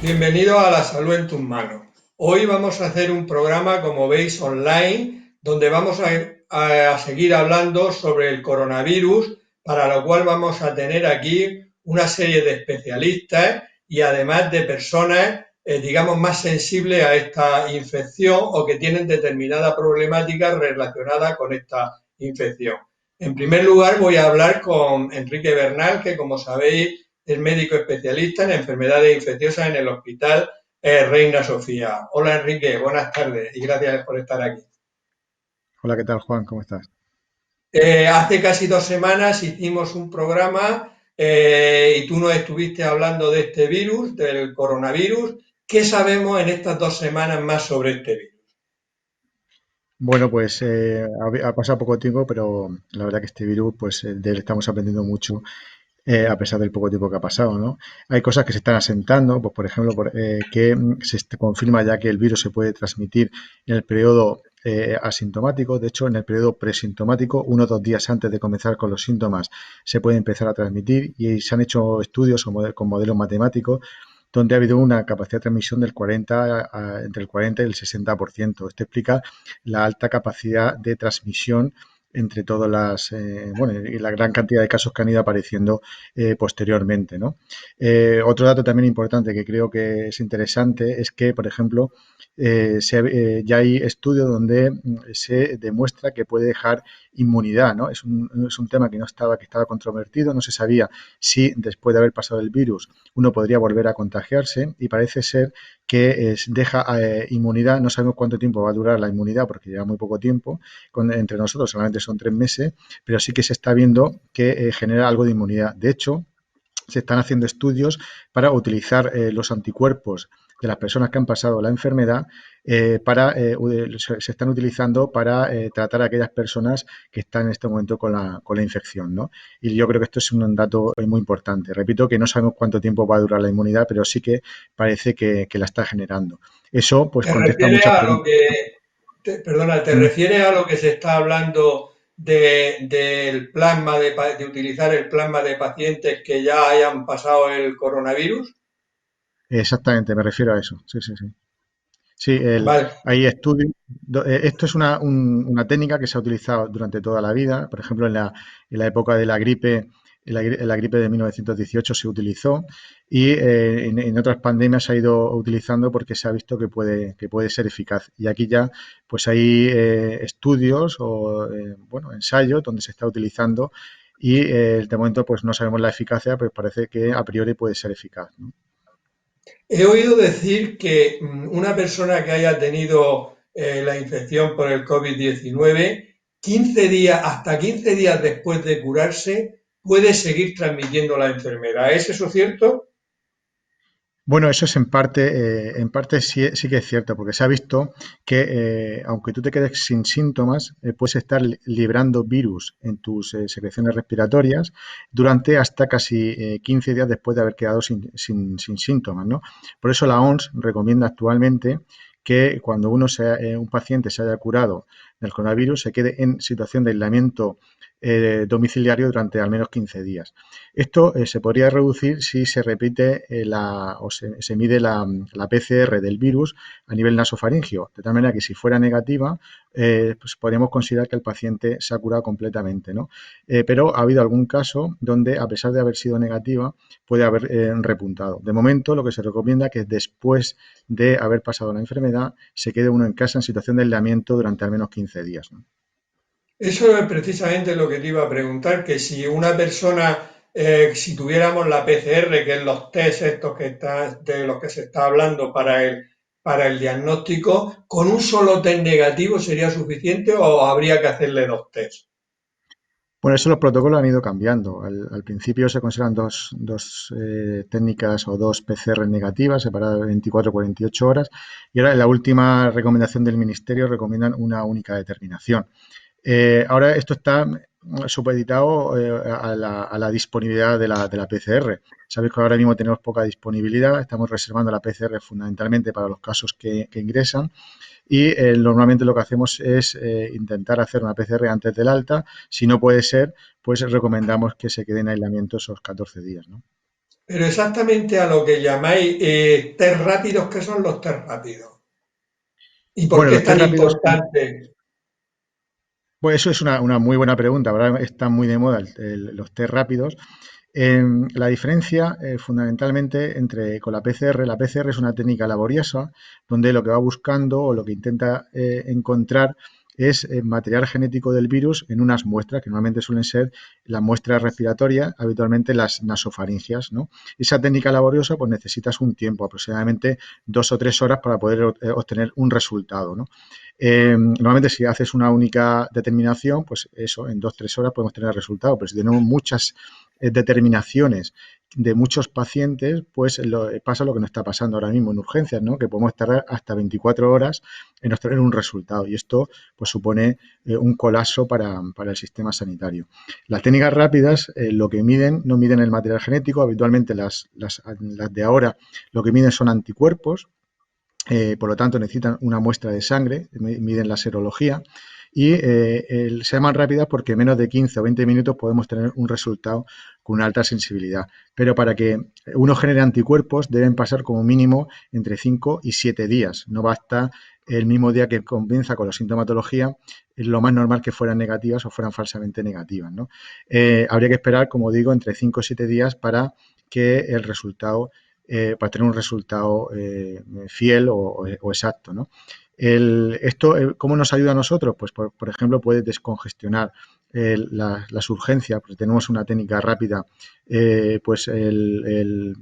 Bienvenido a La Salud en tus manos. Hoy vamos a hacer un programa, como veis, online, donde vamos a seguir hablando sobre el coronavirus, para lo cual vamos a tener aquí una serie de especialistas y además de personas, digamos, más sensibles a esta infección o que tienen determinada problemática relacionada con esta infección. En primer lugar, voy a hablar con Enrique Bernal, que, como sabéis, es médico especialista en enfermedades infecciosas en el Hospital Reina Sofía. Hola Enrique, buenas tardes y gracias por estar aquí. Hola, ¿qué tal, Juan? ¿Cómo estás? Hace casi 2 semanas hicimos un programa y tú nos estuviste hablando de este virus, del coronavirus. ¿Qué sabemos en estas 2 semanas más sobre este virus? Bueno, pues ha pasado poco tiempo, pero la verdad que este virus, pues de él estamos aprendiendo mucho, a pesar del poco tiempo que ha pasado, ¿no? Hay cosas que se están asentando, pues por ejemplo, que confirma ya que el virus se puede transmitir en el periodo asintomático. De hecho, en el periodo presintomático, 1 o 2 días antes de comenzar con los síntomas, se puede empezar a transmitir y se han hecho estudios con modelos matemáticos donde ha habido una capacidad de transmisión entre el 40 y el 60%. Esto explica la alta capacidad de transmisión entre todas bueno, y la gran cantidad de casos que han ido apareciendo posteriormente, ¿no? Otro dato también importante que creo que es interesante es que, por ejemplo, ya hay estudios donde se demuestra que puede dejar inmunidad, ¿no? Es un tema que estaba controvertido, no se sabía si después de haber pasado el virus uno podría volver a contagiarse y parece ser que deja inmunidad. No sabemos cuánto tiempo va a durar la inmunidad porque lleva muy poco tiempo, entre nosotros solamente son 3 meses, pero sí que se está viendo que genera algo de inmunidad. De hecho, se están haciendo estudios para utilizar los anticuerpos de las personas que han pasado la enfermedad, se están utilizando para tratar a aquellas personas que están en este momento con la infección, ¿no? Y yo creo que esto es un dato muy importante. Repito que no sabemos cuánto tiempo va a durar la inmunidad, pero sí que parece que la está generando. Eso pues ¿Te contesta refieres muchas a lo preguntas. que, perdona, te Mm. refieres a lo que se está hablando del plasma, de utilizar el plasma de pacientes que ya hayan pasado el coronavirus? Exactamente, me refiero a eso. Sí, sí, sí. Sí, Vale. hay estudios. Esto es una técnica que se ha utilizado durante toda la vida. Por ejemplo, en la época de la gripe, en la gripe de 1918 se utilizó y en otras pandemias se ha ido utilizando porque se ha visto que puede ser eficaz. Y aquí ya, pues hay estudios o, bueno, ensayos donde se está utilizando y de momento, pues no sabemos la eficacia, pero parece que a priori puede ser eficaz, ¿no? He oído decir que una persona que haya tenido la infección por el COVID-19, 15 días, hasta 15 días después de curarse, puede seguir transmitiendo la enfermedad. ¿Es eso cierto? Bueno, eso es en parte sí que es cierto, porque se ha visto que aunque tú te quedes sin síntomas, puedes estar librando virus en tus secreciones respiratorias durante hasta casi 15 días después de haber quedado sin síntomas, ¿no? Por eso la OMS recomienda actualmente que cuando un paciente se haya curado del coronavirus, se quede en situación de aislamiento domiciliario durante al menos 15 días. Esto se podría reducir si se repite o se mide la PCR del virus a nivel nasofaringio, de tal manera que si fuera negativa, pues podríamos considerar que el paciente se ha curado completamente, ¿no? Pero ha habido algún caso donde, a pesar de haber sido negativa, puede haber repuntado. De momento, lo que se recomienda es que después de haber pasado la enfermedad, se quede uno en casa en situación de aislamiento durante al menos 15 días, ¿no? Eso es precisamente lo que te iba a preguntar, que si una persona, si tuviéramos la PCR, que es los test estos de los que se está hablando para el diagnóstico, ¿con un solo test negativo sería suficiente o habría que hacerle dos tests? Bueno, eso los protocolos han ido cambiando. Al principio se consideran dos técnicas o dos PCR negativas separadas de 24 o 48 horas y ahora en la última recomendación del Ministerio recomiendan una única determinación. Ahora esto está supeditado a la disponibilidad de la PCR. Sabéis que ahora mismo tenemos poca disponibilidad, estamos reservando la PCR fundamentalmente para los casos que ingresan y normalmente lo que hacemos es intentar hacer una PCR antes del alta. Si no puede ser, pues recomendamos que se quede en aislamiento esos 14 días, ¿no? Pero exactamente a lo que llamáis test rápidos, ¿qué son los test rápidos? ¿Y por Bueno, qué los es test tan rápidos, importante? pues eso es una muy buena pregunta. Ahora están muy de moda los test rápidos. La diferencia fundamentalmente entre con la PCR es una técnica laboriosa donde lo que va buscando o lo que intenta encontrar es material genético del virus en unas muestras que normalmente suelen ser las muestras respiratorias, habitualmente las nasofaringias, ¿no? Esa técnica laboriosa pues necesitas un tiempo, aproximadamente 2 o 3 horas para poder obtener un resultado, ¿no? Normalmente si haces una única determinación, pues eso, en 2 o 3 horas podemos tener el resultado, pero si tenemos muchas determinaciones de muchos pacientes, pues pasa lo que nos está pasando ahora mismo en urgencias, ¿no? Que podemos tardar hasta 24 horas en obtener un resultado y esto pues supone un colapso para el sistema sanitario. Las técnicas rápidas lo que miden, no miden el material genético, habitualmente las de ahora lo que miden son anticuerpos, por lo tanto necesitan una muestra de sangre, miden la serología y se llaman rápidas porque en menos de 15 o 20 minutos podemos tener un resultado con una alta sensibilidad. Pero para que uno genere anticuerpos deben pasar como mínimo entre 5 y 7 días. No basta el mismo día que comienza con la sintomatología, es lo más normal que fueran negativas o fueran falsamente negativas, ¿no? Habría que esperar, como digo, entre 5 y 7 días para que el resultado para tener un resultado fiel o exacto, ¿no? Esto, ¿cómo nos ayuda a nosotros? Pues, por ejemplo, puede descongestionar las urgencias, porque tenemos una técnica rápida, pues en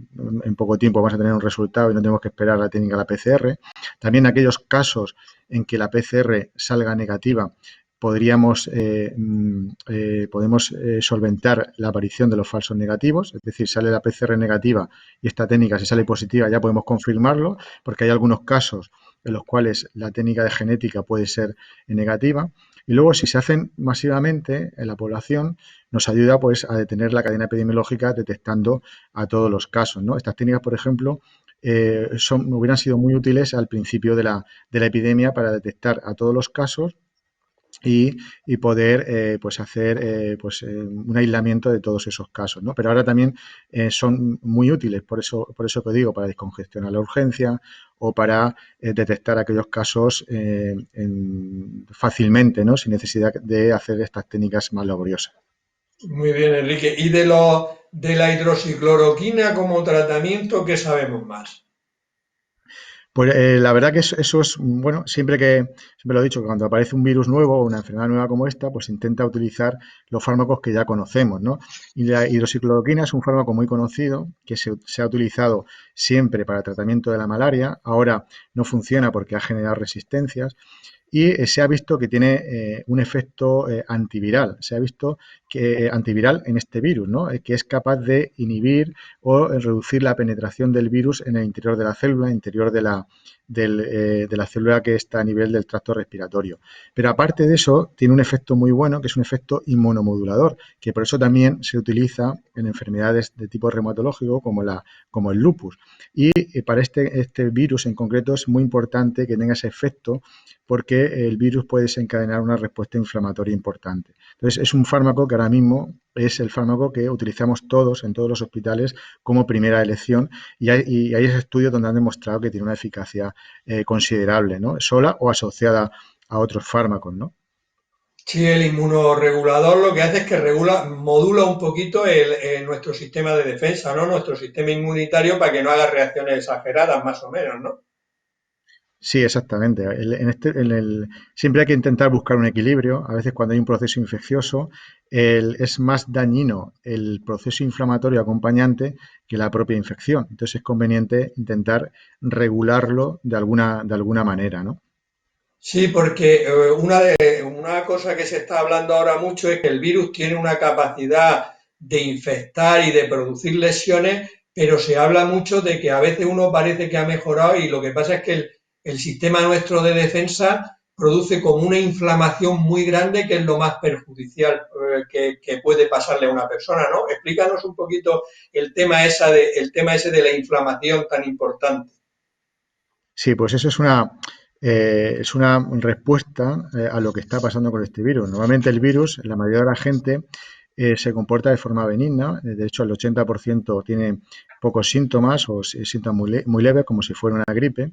poco tiempo vamos a tener un resultado y no tenemos que esperar la técnica de la PCR. También aquellos casos en que la PCR salga negativa, podemos solventar la aparición de los falsos negativos, es decir, sale la PCR negativa y esta técnica, si sale positiva, ya podemos confirmarlo, porque hay algunos casos en los cuales la técnica de genética puede ser negativa. Y luego, si se hacen masivamente en la población, nos ayuda pues a detener la cadena epidemiológica detectando a todos los casos, ¿no? Estas técnicas, por ejemplo, hubieran sido muy útiles al principio de la epidemia para detectar a todos los casos y poder pues hacer un aislamiento de todos esos casos, ¿no? Pero ahora también son muy útiles, por eso que digo, para descongestionar la urgencia o para detectar aquellos casos fácilmente, ¿no? Sin necesidad de hacer estas técnicas más laboriosas. Muy bien, Enrique. ¿Y de la hidroxicloroquina como tratamiento, qué sabemos más? Pues la verdad que eso es, bueno, siempre lo he dicho, que cuando aparece un virus nuevo o una enfermedad nueva como esta, pues intenta utilizar los fármacos que ya conocemos, ¿no? Y la hidroxicloroquina es un fármaco muy conocido que se ha utilizado siempre para el tratamiento de la malaria. Ahora no funciona porque ha generado resistencias y se ha visto que tiene un efecto antiviral. Se ha visto que antiviral en este virus, ¿no? Que es capaz de inhibir o reducir la penetración del virus en el interior de la célula, interior de la célula que está a nivel del tracto respiratorio. Pero aparte de eso, tiene un efecto muy bueno, que es un efecto inmunomodulador, que por eso también se utiliza en enfermedades de tipo reumatológico como el lupus. Y para este virus en concreto es muy importante que tenga ese efecto porque el virus puede desencadenar una respuesta inflamatoria importante. Entonces, es un fármaco que ahora mismo es el fármaco que utilizamos todos en todos los hospitales como primera elección y hay estudios donde han demostrado que tiene una eficacia considerable, ¿no? Sola o asociada a otros fármacos, ¿no? Sí, el inmunoregulador lo que hace es que modula un poquito nuestro sistema de defensa, ¿no? Nuestro sistema inmunitario para que no haga reacciones exageradas, más o menos, ¿no? Sí, exactamente. Siempre hay que intentar buscar un equilibrio. A veces cuando hay un proceso infeccioso, es más dañino el proceso inflamatorio acompañante que la propia infección. Entonces es conveniente intentar regularlo de alguna manera, ¿no? Sí, porque una cosa que se está hablando ahora mucho es que el virus tiene una capacidad de infectar y de producir lesiones, pero se habla mucho de que a veces uno parece que ha mejorado y lo que pasa es que el sistema nuestro de defensa produce como una inflamación muy grande que es lo más perjudicial que puede pasarle a una persona, ¿no? Explícanos un poquito el tema ese de la inflamación tan importante. Sí, pues eso es una respuesta a lo que está pasando con este virus. Normalmente el virus, la mayoría de la gente se comporta de forma benigna. De hecho, el 80% tiene pocos síntomas o síntomas muy leves, como si fuera una gripe,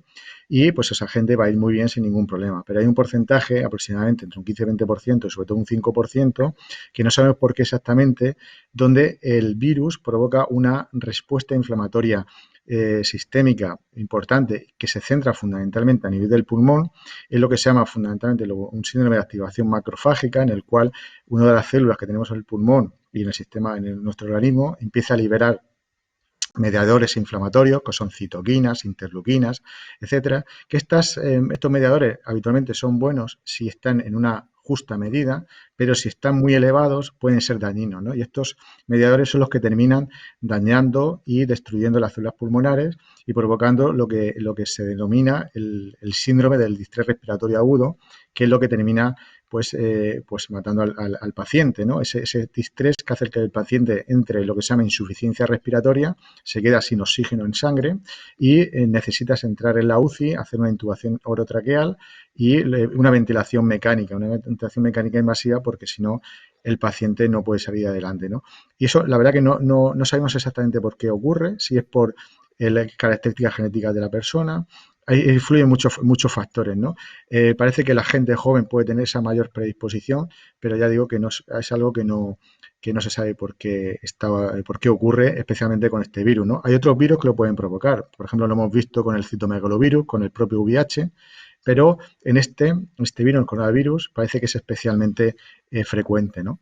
y pues esa gente va a ir muy bien sin ningún problema. Pero hay un porcentaje, aproximadamente entre un 15 y 20%, y sobre todo un 5%, que no sabemos por qué exactamente, donde el virus provoca una respuesta inflamatoria sistémica importante que se centra fundamentalmente a nivel del pulmón, es lo que se llama fundamentalmente un síndrome de activación macrofágica, en el cual una de las células que tenemos en el pulmón y en el sistema, nuestro organismo, empieza a liberar mediadores inflamatorios, que son citoquinas, interleuquinas, etcétera, que estos mediadores habitualmente son buenos si están en una justa medida, pero si están muy elevados pueden ser dañinos, ¿no? Y estos mediadores son los que terminan dañando y destruyendo las células pulmonares y provocando lo que se denomina el síndrome del distrés respiratorio agudo, que es lo que termina pues matando al paciente, ¿no? Ese distrés que hace que el paciente entre en lo que se llama insuficiencia respiratoria, se queda sin oxígeno en sangre y necesitas entrar en la UCI, hacer una intubación orotraqueal y una ventilación mecánica invasiva, porque si no el paciente no puede salir adelante, ¿no? Y eso, la verdad que no sabemos exactamente por qué ocurre, si es por las características genéticas de la persona. Ahí influyen muchos factores, ¿no? Parece que la gente joven puede tener esa mayor predisposición, pero ya digo que no es algo que no se sabe por qué ocurre, especialmente con este virus, ¿no? Hay otros virus que lo pueden provocar. Por ejemplo, lo hemos visto con el citomegalovirus, con el propio VIH, pero en este virus, el coronavirus, parece que es especialmente frecuente, ¿no?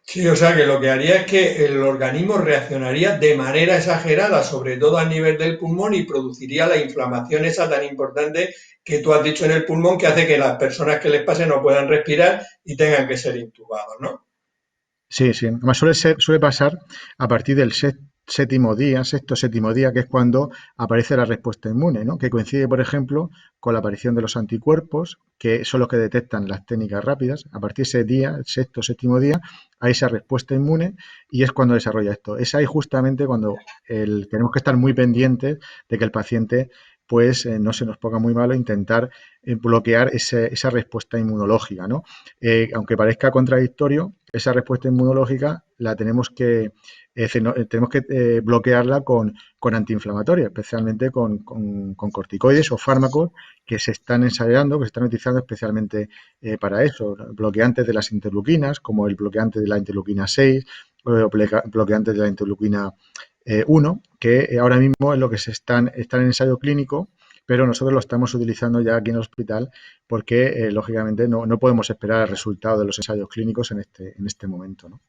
Sí, o sea que lo que haría es que el organismo reaccionaría de manera exagerada, sobre todo a nivel del pulmón, y produciría la inflamación esa tan importante que tú has dicho en el pulmón, que hace que las personas que les pase no puedan respirar y tengan que ser intubados, ¿no? Sí, sí. Además suele pasar a partir del séptimo día, sexto, séptimo día, que es cuando aparece la respuesta inmune, ¿no? Que coincide, por ejemplo, con la aparición de los anticuerpos, que son los que detectan las técnicas rápidas. A partir de ese día, el sexto, séptimo día, hay esa respuesta inmune y es cuando desarrolla esto. Es ahí justamente cuando tenemos que estar muy pendientes de que el paciente pues no se nos ponga muy malo intentar bloquear esa respuesta inmunológica, ¿no? Aunque parezca contradictorio, esa respuesta inmunológica la tenemos que bloquearla con antiinflamatorios, especialmente con corticoides o fármacos que se están ensayando, que se están utilizando especialmente para eso, bloqueantes de las interleuquinas, como el bloqueante de la interleuquina 6 o bloqueantes de la interleuquina 1, que ahora mismo es lo que están en ensayo clínico, pero nosotros lo estamos utilizando ya aquí en el hospital porque, lógicamente, no podemos esperar el resultado de los ensayos clínicos en este momento, ¿no?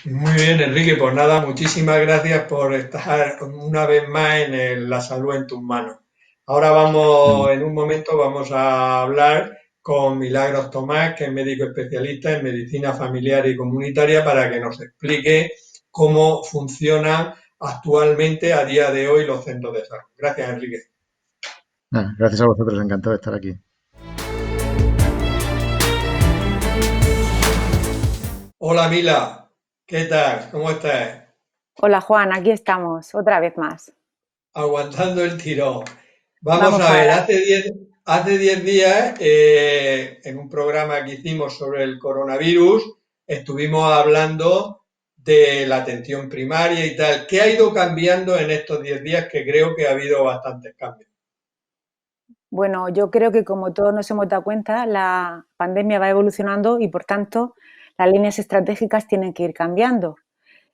Muy bien, Enrique, pues nada, muchísimas gracias por estar una vez más en La salud en tus manos. Ahora vamos, Mm. en un momento, vamos a hablar con Milagros Tomás, que es médico especialista en medicina familiar y comunitaria, para que nos explique cómo funcionan actualmente, a día de hoy, los centros de salud. Gracias, Enrique. Nada, gracias a vosotros, encantado de estar aquí. Hola, Mila, ¿qué tal? ¿Cómo estás? Hola Juan, aquí estamos, otra vez más. Aguantando el tirón. Vamos Vamos a para ver, adelante. hace 10 días, en un programa que hicimos sobre el coronavirus, estuvimos hablando de la atención primaria y tal. ¿Qué ha ido cambiando en estos 10 días? Que creo que ha habido bastantes cambios. Bueno, yo creo que como todos nos hemos dado cuenta, la pandemia va evolucionando y por tanto las líneas estratégicas tienen que ir cambiando.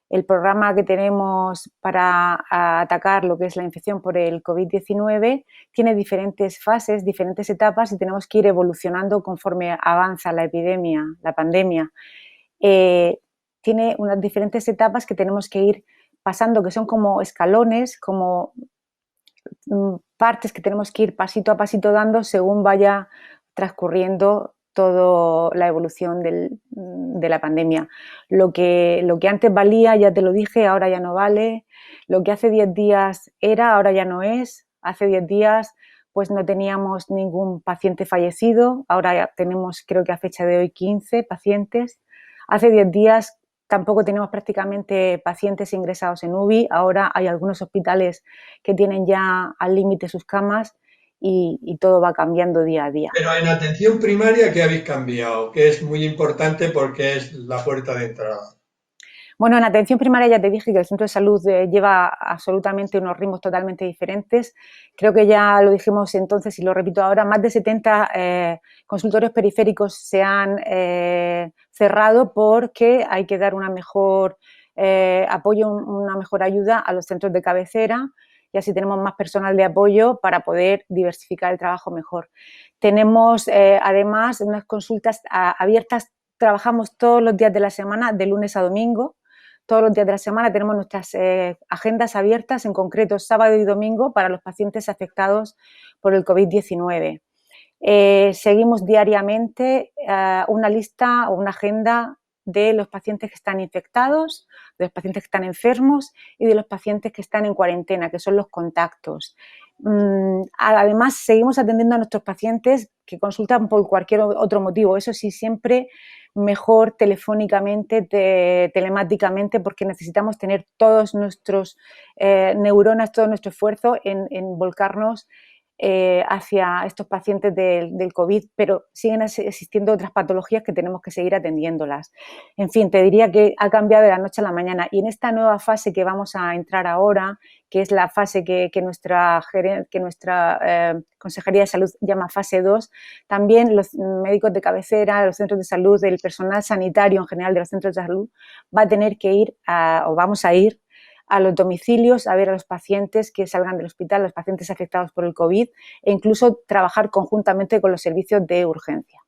El programa que tenemos para atacar lo que es la infección por el COVID-19 tiene diferentes fases, diferentes etapas y tenemos que ir evolucionando conforme avanza la epidemia, la pandemia. Tiene unas diferentes etapas que tenemos que ir pasando, que son como escalones, como partes que tenemos que ir pasito a pasito dando según vaya transcurriendo toda la evolución de la pandemia. Lo que antes valía, ya te lo dije, ahora ya no vale. Lo que hace 10 días era, ahora ya no es. Hace 10 días pues no teníamos ningún paciente fallecido, ahora ya tenemos, creo que a fecha de hoy, 15 pacientes. Hace 10 días tampoco tenemos prácticamente pacientes ingresados en UBI, ahora hay algunos hospitales que tienen ya al límite sus camas y todo va cambiando día a día. Pero en atención primaria, ¿qué habéis cambiado? Que es muy importante porque es la puerta de entrada. Bueno, en atención primaria ya te dije que el centro de salud lleva absolutamente unos ritmos totalmente diferentes. Creo que ya lo dijimos entonces y lo repito ahora, más de 70 consultorios periféricos se han cerrado porque hay que dar una mejor apoyo, una mejor ayuda a los centros de cabecera y así tenemos más personal de apoyo para poder diversificar el trabajo mejor. Tenemos además unas consultas abiertas, trabajamos todos los días de la semana, de lunes a domingo. Todos los días de la semana tenemos nuestras agendas abiertas, en concreto sábado y domingo, para los pacientes afectados por el COVID-19. Seguimos diariamente una lista o una agenda de los pacientes que están infectados, de los pacientes que están enfermos y de los pacientes que están en cuarentena, que son los contactos. Además, seguimos atendiendo a nuestros pacientes que consultan por cualquier otro motivo. Eso sí, siempre mejor telefónicamente, telemáticamente, porque necesitamos tener todos nuestros neuronas, todo nuestro esfuerzo en volcarnos hacia estos pacientes del COVID, pero siguen existiendo otras patologías que tenemos que seguir atendiéndolas. En fin, te diría que ha cambiado de la noche a la mañana y en esta nueva fase que vamos a entrar ahora, que es la fase que nuestra Consejería de Salud llama fase 2, también los médicos de cabecera, los centros de salud, el personal sanitario en general de los centros de salud va a tener que ir vamos a ir a los domicilios a ver a los pacientes que salgan del hospital, los pacientes afectados por el COVID e incluso trabajar conjuntamente con los servicios de urgencia.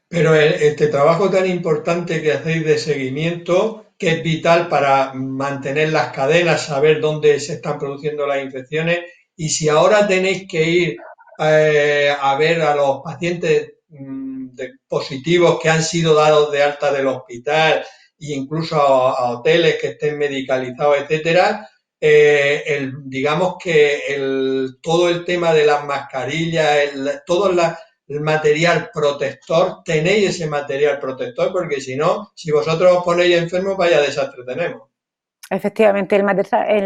Pero este trabajo tan importante que hacéis de seguimiento, que es vital para mantener las cadenas, saber dónde se están produciendo las infecciones, y si ahora tenéis que ir a ver a los pacientes positivos que han sido dados de alta del hospital e incluso a hoteles que estén medicalizados, etcétera, digamos que todo el tema de las mascarillas, todo el material protector, tenéis ese material protector, porque si no, si vosotros os ponéis enfermos, vaya desastre tenemos. Efectivamente, el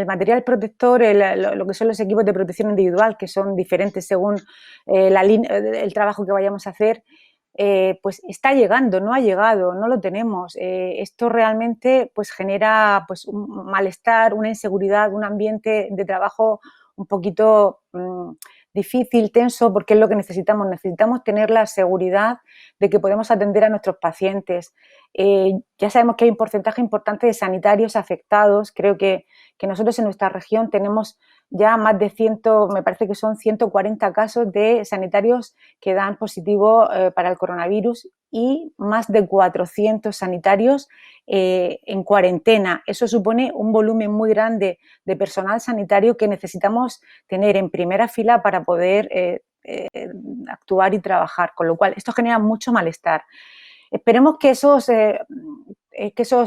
material protector, lo que son los equipos de protección individual, que son diferentes según el trabajo que vayamos a hacer, pues está llegando, no ha llegado, no lo tenemos. Esto realmente pues genera pues un malestar, una inseguridad, un ambiente de trabajo un poquito difícil, tenso, porque es lo que necesitamos. Necesitamos tener la seguridad de que podemos atender a nuestros pacientes. Ya sabemos que hay un porcentaje importante de sanitarios afectados. Creo que nosotros en nuestra región tenemos ya más de me parece que son 140 casos de sanitarios que dan positivo para el coronavirus y más de 400 sanitarios en cuarentena. Eso supone un volumen muy grande de personal sanitario que necesitamos tener en primera fila para poder actuar y trabajar, con lo cual esto genera mucho malestar. Esperemos que esos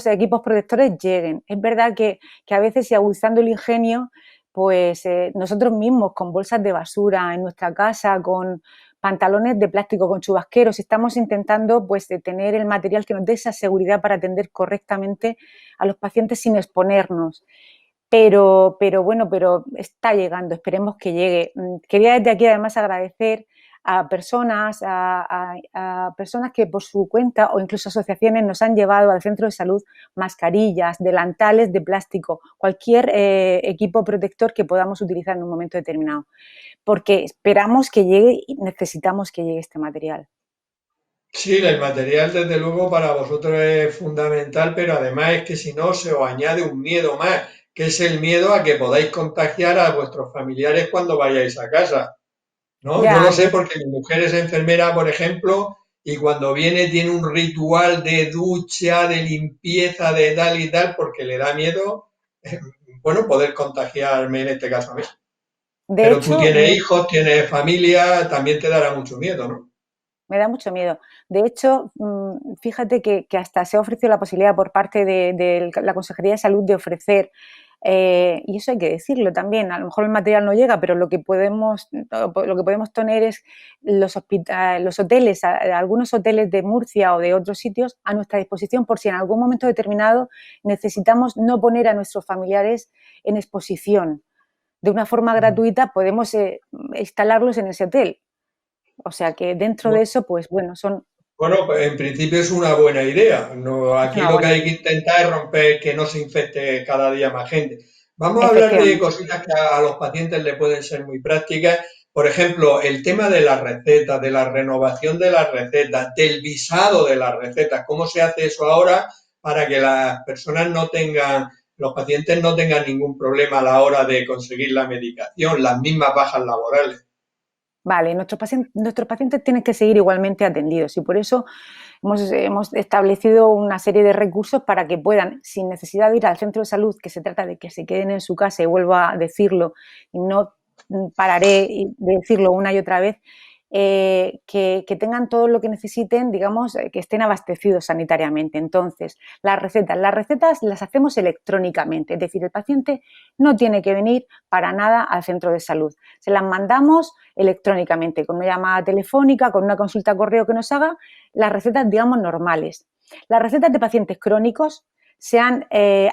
equipos protectores lleguen. Es verdad que a veces, y agudizando el ingenio, pues nosotros mismos con bolsas de basura en nuestra casa, con pantalones de plástico, con chubasqueros, estamos intentando pues tener el material que nos dé esa seguridad para atender correctamente a los pacientes sin exponernos. Pero está llegando, esperemos que llegue. Quería desde aquí además agradecer a personas que por su cuenta o incluso asociaciones nos han llevado al centro de salud mascarillas, delantales de plástico, cualquier equipo protector que podamos utilizar en un momento determinado, porque esperamos que llegue y necesitamos que llegue este material. Sí, el material desde luego para vosotros es fundamental, pero además es que si no se os añade un miedo más, que es el miedo a que podáis contagiar a vuestros familiares cuando vayáis a casa, ¿no? Yo Ya, lo sé porque mi mujer es enfermera, por ejemplo, y cuando viene tiene un ritual de ducha, de limpieza, de tal y tal, porque le da miedo, bueno, poder contagiarme en este caso a mí. de Pero tú hecho, tienes hijos, tienes familia, también te dará mucho miedo, ¿no? me da mucho miedo. De hecho, fíjate que hasta se ha ofrecido la posibilidad por parte de la Consejería de Salud de ofrecer, y eso hay que decirlo también, a lo mejor el material no llega, pero lo que podemos tener es los hoteles, algunos hoteles de Murcia o de otros sitios a nuestra disposición por si en algún momento determinado necesitamos no poner a nuestros familiares en exposición. De una forma gratuita podemos instalarlos en ese hotel. O sea que dentro de eso, pues bueno, son Bueno, pues en principio es una buena idea. No, Es aquí una lo que buena hay idea, que intentar es romper que no se infecte cada día más gente. Vamos a hablar de efectivamente. cositas que a los pacientes le pueden ser muy prácticas. Por ejemplo, el tema de las recetas, de la renovación de las recetas, del visado de las recetas. ¿Cómo se hace eso ahora para que las personas no tengan, los pacientes no tengan ningún problema a la hora de conseguir la medicación, las mismas bajas laborales? Vale, nuestros pacientes tienen que seguir igualmente atendidos y por eso hemos establecido una serie de recursos para que puedan, sin necesidad de ir al centro de salud, que se trata de que se queden en su casa, y vuelvo a decirlo, y no pararé de decirlo una y otra vez, que tengan todo lo que necesiten, digamos, que estén abastecidos sanitariamente. Entonces, las recetas las hacemos electrónicamente, es decir, el paciente no tiene que venir para nada al centro de salud. Se las mandamos electrónicamente, con una llamada telefónica, con una consulta correo que nos haga, las recetas, digamos, normales. Las recetas de pacientes crónicos se han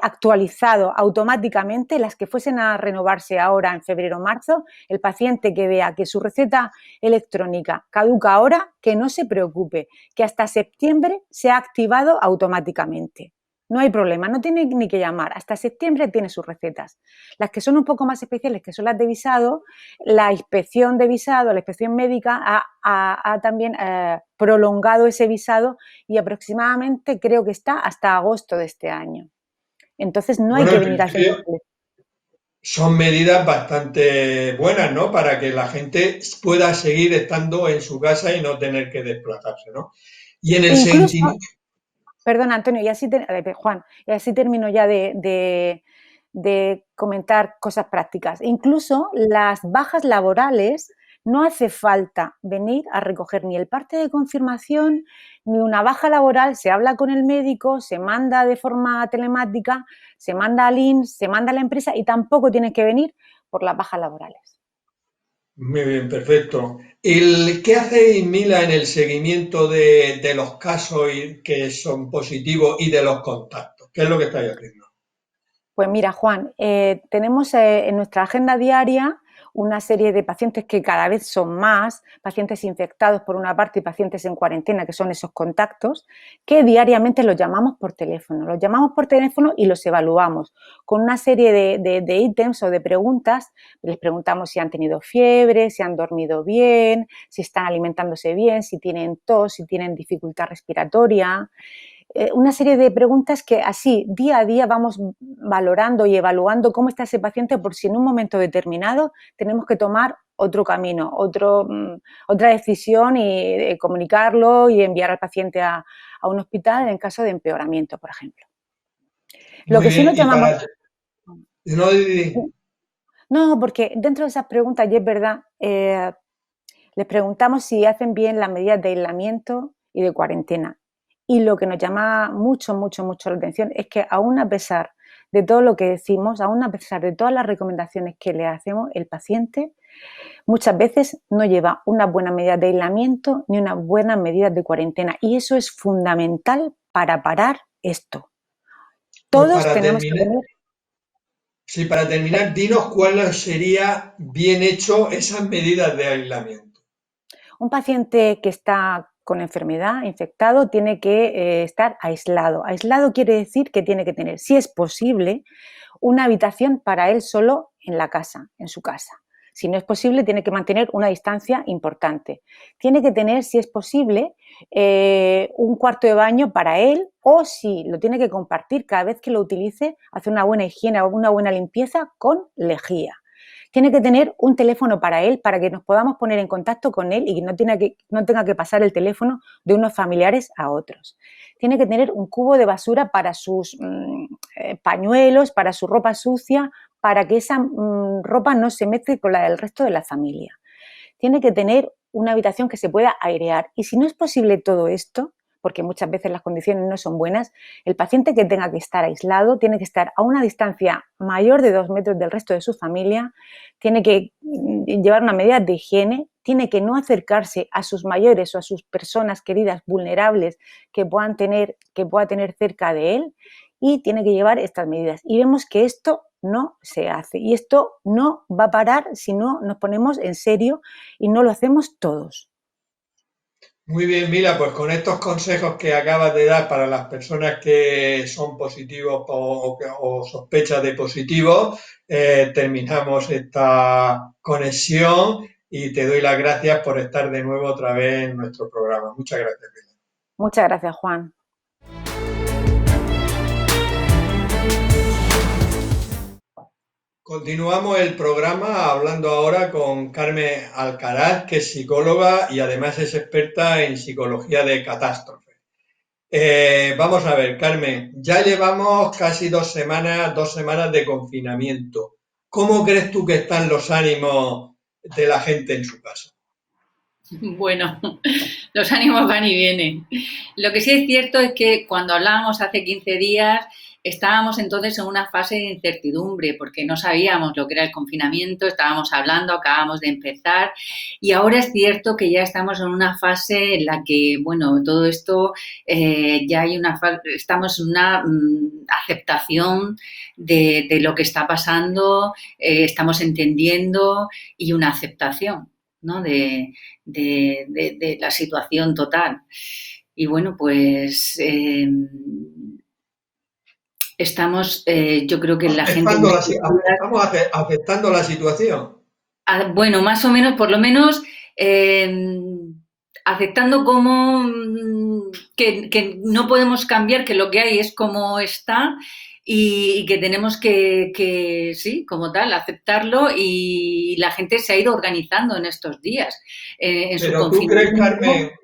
actualizado automáticamente, las que fuesen a renovarse ahora en febrero o marzo. El paciente que vea que su receta electrónica caduca ahora, que no se preocupe, que hasta septiembre se ha activado automáticamente. No hay problema, no tiene ni que llamar. Hasta septiembre tiene sus recetas. Las que son un poco más especiales, que son las de visado, la inspección de visado, la inspección médica ha también prolongado ese visado y aproximadamente creo que está hasta agosto de este año. Entonces no hay Bueno, que en venir al centro. principio son medidas bastante buenas, ¿no? Para que la gente pueda seguir estando en su casa y no tener que desplazarse, ¿no? Y en el Incluso, sentimiento, perdón Antonio, Juan, y así termino ya de comentar cosas prácticas. Incluso las bajas laborales no hace falta venir a recoger ni el parte de confirmación ni una baja laboral. Se habla con el médico, se manda de forma telemática, se manda al INS, se manda a la empresa y tampoco tienes que venir por las bajas laborales. muy bien, perfecto. ¿Qué hace Inmila en el seguimiento de los casos que son positivos y de los contactos? ¿Qué es lo que estáis haciendo? Pues mira, Juan, tenemos en nuestra agenda diaria una serie de pacientes que cada vez son más, pacientes infectados por una parte y pacientes en cuarentena, que son esos contactos, que diariamente los llamamos por teléfono. Los llamamos por teléfono y los evaluamos con una serie de ítems o de preguntas. Les preguntamos si han tenido fiebre, si han dormido bien, si están alimentándose bien, si tienen tos, si tienen dificultad respiratoria. Una serie de preguntas que así día a día vamos valorando y evaluando cómo está ese paciente por si en un momento determinado tenemos que tomar otro camino, otra decisión y comunicarlo y enviar al paciente a un hospital en caso de empeoramiento, por ejemplo. Lo Muy que sí bien, nos llamamos... no, No, porque dentro de esas preguntas, y es verdad, les preguntamos si hacen bien las medidas de aislamiento y de cuarentena. Y lo que nos llama mucho, mucho, mucho la atención es que aún a pesar de todo lo que decimos, aún a pesar de todas las recomendaciones que le hacemos, el paciente muchas veces no lleva unas buenas medidas de aislamiento ni unas buenas medidas de cuarentena. Y eso es fundamental para parar esto. pues Todos tenemos que tener para terminar, dinos cuál sería bien hecho esas medidas de aislamiento. un paciente que está con enfermedad, infectado, tiene que estar aislado. Aislado quiere decir que tiene que tener, si es posible, una habitación para él solo en la casa, en su casa. Si no es posible, tiene que mantener una distancia importante. Tiene que tener, si es posible, un cuarto de baño para él o si lo tiene que compartir cada vez que lo utilice, hacer una buena higiene o una buena limpieza con lejía. Tiene que tener un teléfono para él, para que nos podamos poner en contacto con él y que no tenga que pasar el teléfono de unos familiares a otros. Tiene que tener un cubo de basura para sus pañuelos, para su ropa sucia, para que esa ropa no se mezcle con la del resto de la familia. Tiene que tener una habitación que se pueda airear. Y si no es posible todo esto, porque muchas veces las condiciones no son buenas, el paciente que tenga que estar aislado tiene que estar a una distancia mayor de 2 metros del resto de su familia, tiene que llevar una medida de higiene, tiene que no acercarse a sus mayores o a sus personas queridas vulnerables que pueda tener cerca de él y tiene que llevar estas medidas. Y vemos que esto no se hace y esto no va a parar si no nos ponemos en serio y no lo hacemos todos. Muy bien, Mila, pues con estos consejos que acabas de dar para las personas que son positivos o sospechas de positivos, terminamos esta conexión y te doy las gracias por estar de nuevo otra vez en nuestro programa. Muchas gracias, Mila. Muchas gracias, Juan. Continuamos el programa hablando ahora con Carmen Alcaraz, que es psicóloga y además es experta en psicología de catástrofe. Vamos a ver, Carmen, ya llevamos casi 2 semanas de confinamiento. ¿Cómo crees tú que están los ánimos de la gente en su casa? Bueno, los ánimos van y vienen. Lo que sí es cierto es que cuando hablábamos hace 15 días estábamos entonces en una fase de incertidumbre porque no sabíamos lo que era el confinamiento, estábamos hablando, acabamos de empezar y ahora es cierto que ya estamos en una fase en la que, bueno, todo esto ya hay estamos en una aceptación de lo que está pasando, estamos entendiendo y una aceptación, ¿no? De la situación total. Y bueno, pues estamos, yo creo que la gente... Estamos aceptando la situación. Bueno, más o menos, por lo menos, aceptando como que no podemos cambiar, que lo que hay es como está y que tenemos que, sí, como tal, aceptarlo y la gente se ha ido organizando en estos días. En su Pero tú crees, confinamiento.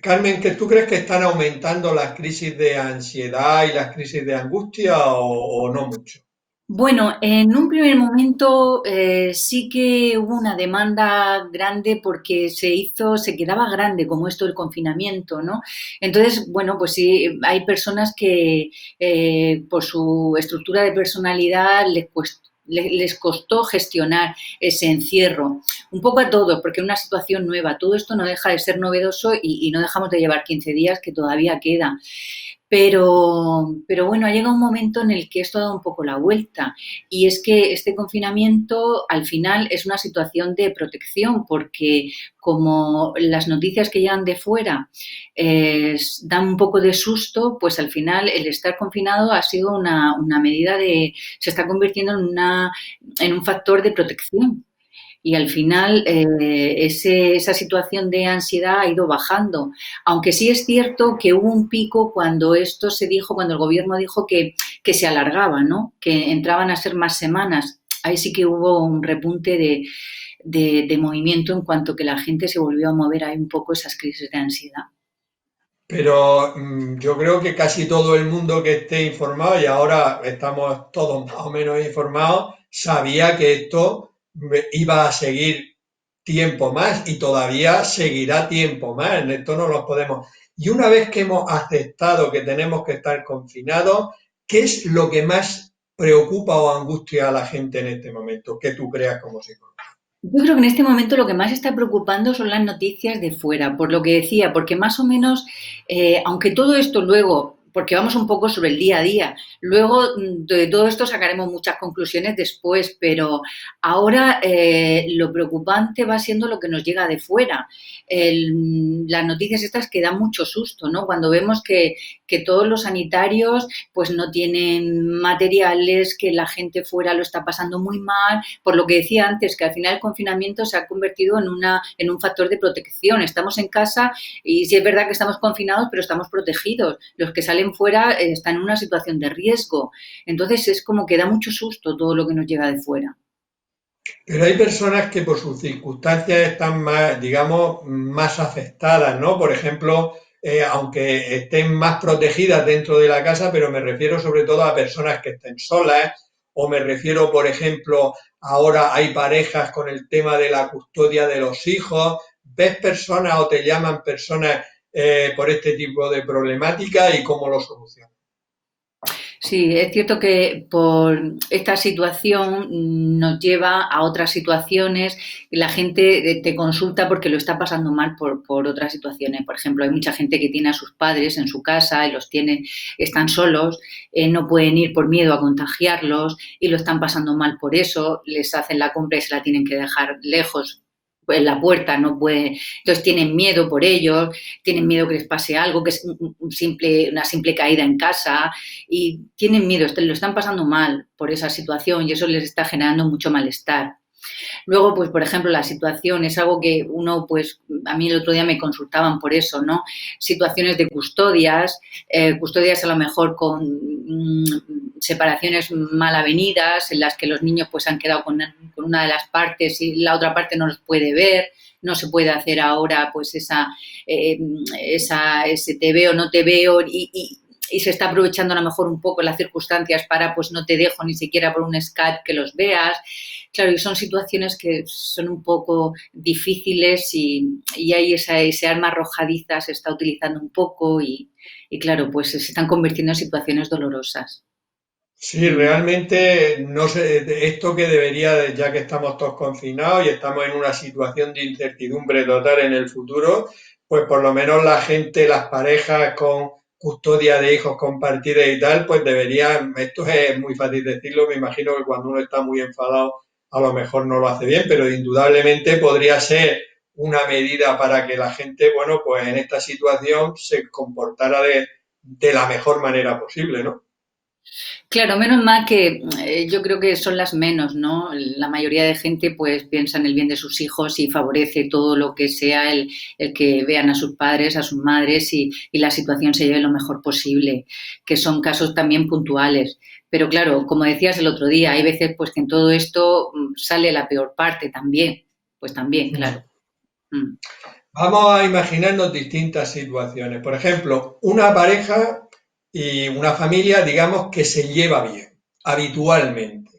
Carmen, que tú crees que están aumentando las crisis de ansiedad y las crisis de angustia o no mucho? Bueno, en un primer momento sí que hubo una demanda grande porque se quedaba grande como esto del confinamiento, ¿no? Entonces, bueno, pues sí, hay personas que por su estructura de personalidad les costó gestionar ese encierro. Un poco a todos, porque es una situación nueva. Todo esto no deja de ser novedoso y no dejamos de llevar 15 días que todavía queda. Pero bueno, ha llegado un momento en el que esto ha dado un poco la vuelta y es que este confinamiento al final es una situación de protección porque como las noticias que llegan de fuera dan un poco de susto, pues al final el estar confinado ha sido una medida se está convirtiendo en un factor de protección. Y al final esa situación de ansiedad ha ido bajando. Aunque sí es cierto que hubo un pico cuando esto se dijo, cuando el gobierno dijo que se alargaba, ¿no? Que entraban a ser más semanas. Ahí sí que hubo un repunte de movimiento en cuanto que la gente se volvió a mover ahí un poco esas crisis de ansiedad. Pero yo creo que casi todo el mundo que esté informado, y ahora estamos todos más o menos informados, sabía que esto iba a seguir tiempo más y todavía seguirá tiempo más. En esto no lo podemos. Y una vez que hemos aceptado que tenemos que estar confinados, ¿qué es lo que más preocupa o angustia a la gente en este momento? ¿Qué tú creas como psicólogo? Yo creo que en este momento lo que más está preocupando son las noticias de fuera, por lo que decía, porque más o menos, aunque todo esto luego, porque vamos un poco sobre el día a día, luego de todo esto sacaremos muchas conclusiones después, pero ahora lo preocupante va siendo lo que nos llega de fuera. Las noticias estas que dan mucho susto, ¿no? Cuando vemos que todos los sanitarios pues no tienen materiales, que la gente fuera lo está pasando muy mal, por lo que decía antes, que al final el confinamiento se ha convertido en un factor de protección. Estamos en casa y sí es verdad que estamos confinados, pero estamos protegidos. Los que salen fuera están en una situación de riesgo. Entonces es como que da mucho susto todo lo que nos llega de fuera. Pero hay personas que por sus circunstancias están más, digamos, más afectadas, ¿no? Por ejemplo, aunque estén más protegidas dentro de la casa, pero me refiero sobre todo a personas que estén solas, o me refiero, por ejemplo, ahora hay parejas con el tema de la custodia de los hijos. ¿Ves personas o te llaman personas por este tipo de problemática y cómo lo solucionan? Sí, es cierto que por esta situación nos lleva a otras situaciones. La gente te consulta porque lo está pasando mal por otras situaciones. Por ejemplo, hay mucha gente que tiene a sus padres en su casa y están solos, no pueden ir por miedo a contagiarlos y lo están pasando mal por eso. Les hacen la compra y se la tienen que dejar lejos en la puerta, no puede. Entonces tienen miedo por ellos, tienen miedo que les pase algo, que es una simple caída en casa, y tienen miedo, lo están pasando mal por esa situación y eso les está generando mucho malestar. Luego, pues, por ejemplo, la situación es algo que uno, pues, a mí el otro día me consultaban por eso, ¿no? Situaciones de custodias a lo mejor con separaciones mal avenidas, en las que los niños, pues, han quedado con una de las partes y la otra parte no los puede ver, no se puede hacer ahora, pues, ese te veo, no te veo, y se está aprovechando a lo mejor un poco las circunstancias para, pues no te dejo ni siquiera por un Skype que los veas. Claro, y son situaciones que son un poco difíciles y ahí ese arma arrojadiza se está utilizando un poco y claro, pues se están convirtiendo en situaciones dolorosas. Sí, realmente no sé, esto que debería, ya que estamos todos confinados y estamos en una situación de incertidumbre total en el futuro, pues por lo menos la gente, las parejas con custodia de hijos compartida y tal, pues deberían, esto es muy fácil decirlo, me imagino que cuando uno está muy enfadado a lo mejor no lo hace bien, pero indudablemente podría ser una medida para que la gente, bueno, pues en esta situación se comportara de la mejor manera posible, ¿no? Claro, menos mal que yo creo que son las menos, ¿no? La mayoría de gente pues piensa en el bien de sus hijos y favorece todo lo que sea el que vean a sus padres, a sus madres y la situación se lleve lo mejor posible, que son casos también puntuales. Pero claro, como decías el otro día, hay veces pues que en todo esto sale la peor parte también, pues también, claro. Mm. Vamos a imaginarnos distintas situaciones. Por ejemplo, una pareja y una familia, digamos, que se lleva bien, habitualmente.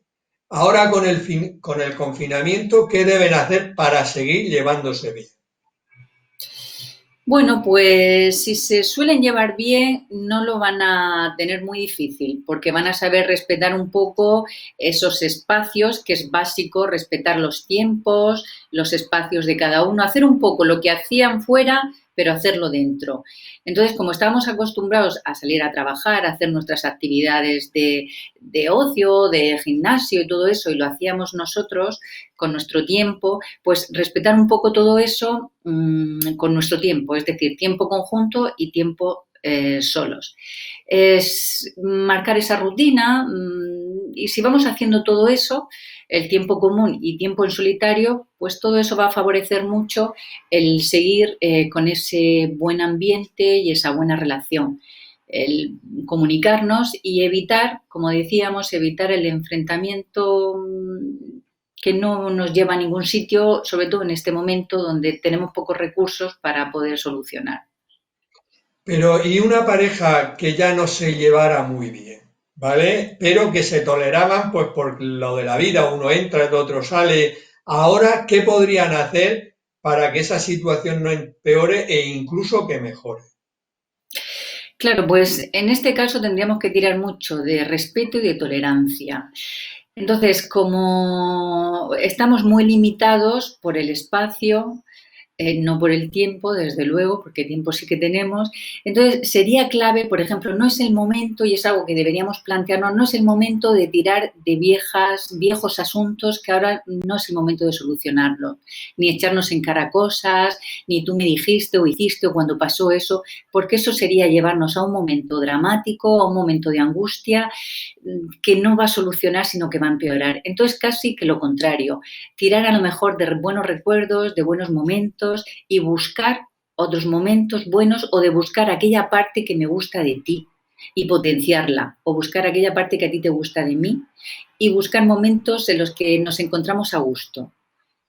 Ahora con el confinamiento, ¿qué deben hacer para seguir llevándose bien? Bueno, pues si se suelen llevar bien, no lo van a tener muy difícil, porque van a saber respetar un poco esos espacios, que es básico, respetar los tiempos, los espacios de cada uno, hacer un poco lo que hacían fuera, pero hacerlo dentro. Entonces, como estábamos acostumbrados a salir a trabajar, a hacer nuestras actividades de ocio, de gimnasio y todo eso, y lo hacíamos nosotros con nuestro tiempo, pues respetar un poco todo eso con nuestro tiempo, es decir, tiempo conjunto y tiempo solos. Es marcar esa rutina y si vamos haciendo todo eso, el tiempo común y tiempo en solitario, pues todo eso va a favorecer mucho el seguir con ese buen ambiente y esa buena relación. El comunicarnos y evitar, como decíamos, evitar el enfrentamiento que no nos lleva a ningún sitio, sobre todo en este momento donde tenemos pocos recursos para poder solucionar. Pero, y una pareja que ya no se llevara muy bien, ¿vale? Pero que se toleraban, pues por lo de la vida, uno entra, el otro sale. Ahora, ¿qué podrían hacer para que esa situación no empeore e incluso que mejore? Claro, pues en este caso tendríamos que tirar mucho de respeto y de tolerancia. Entonces, como estamos muy limitados por el espacio, no por el tiempo, desde luego, porque tiempo sí que tenemos. Entonces, sería clave, por ejemplo, no es el momento, y es algo que deberíamos plantearnos, no es el momento de tirar de viejos asuntos que ahora no es el momento de solucionarlos, ni echarnos en cara cosas, ni tú me dijiste o hiciste o cuando pasó eso, porque eso sería llevarnos a un momento dramático, a un momento de angustia que no va a solucionar, sino que va a empeorar. Entonces, casi que lo contrario, tirar a lo mejor de buenos recuerdos, de buenos momentos y buscar otros momentos buenos o de buscar aquella parte que me gusta de ti y potenciarla o buscar aquella parte que a ti te gusta de mí y buscar momentos en los que nos encontramos a gusto.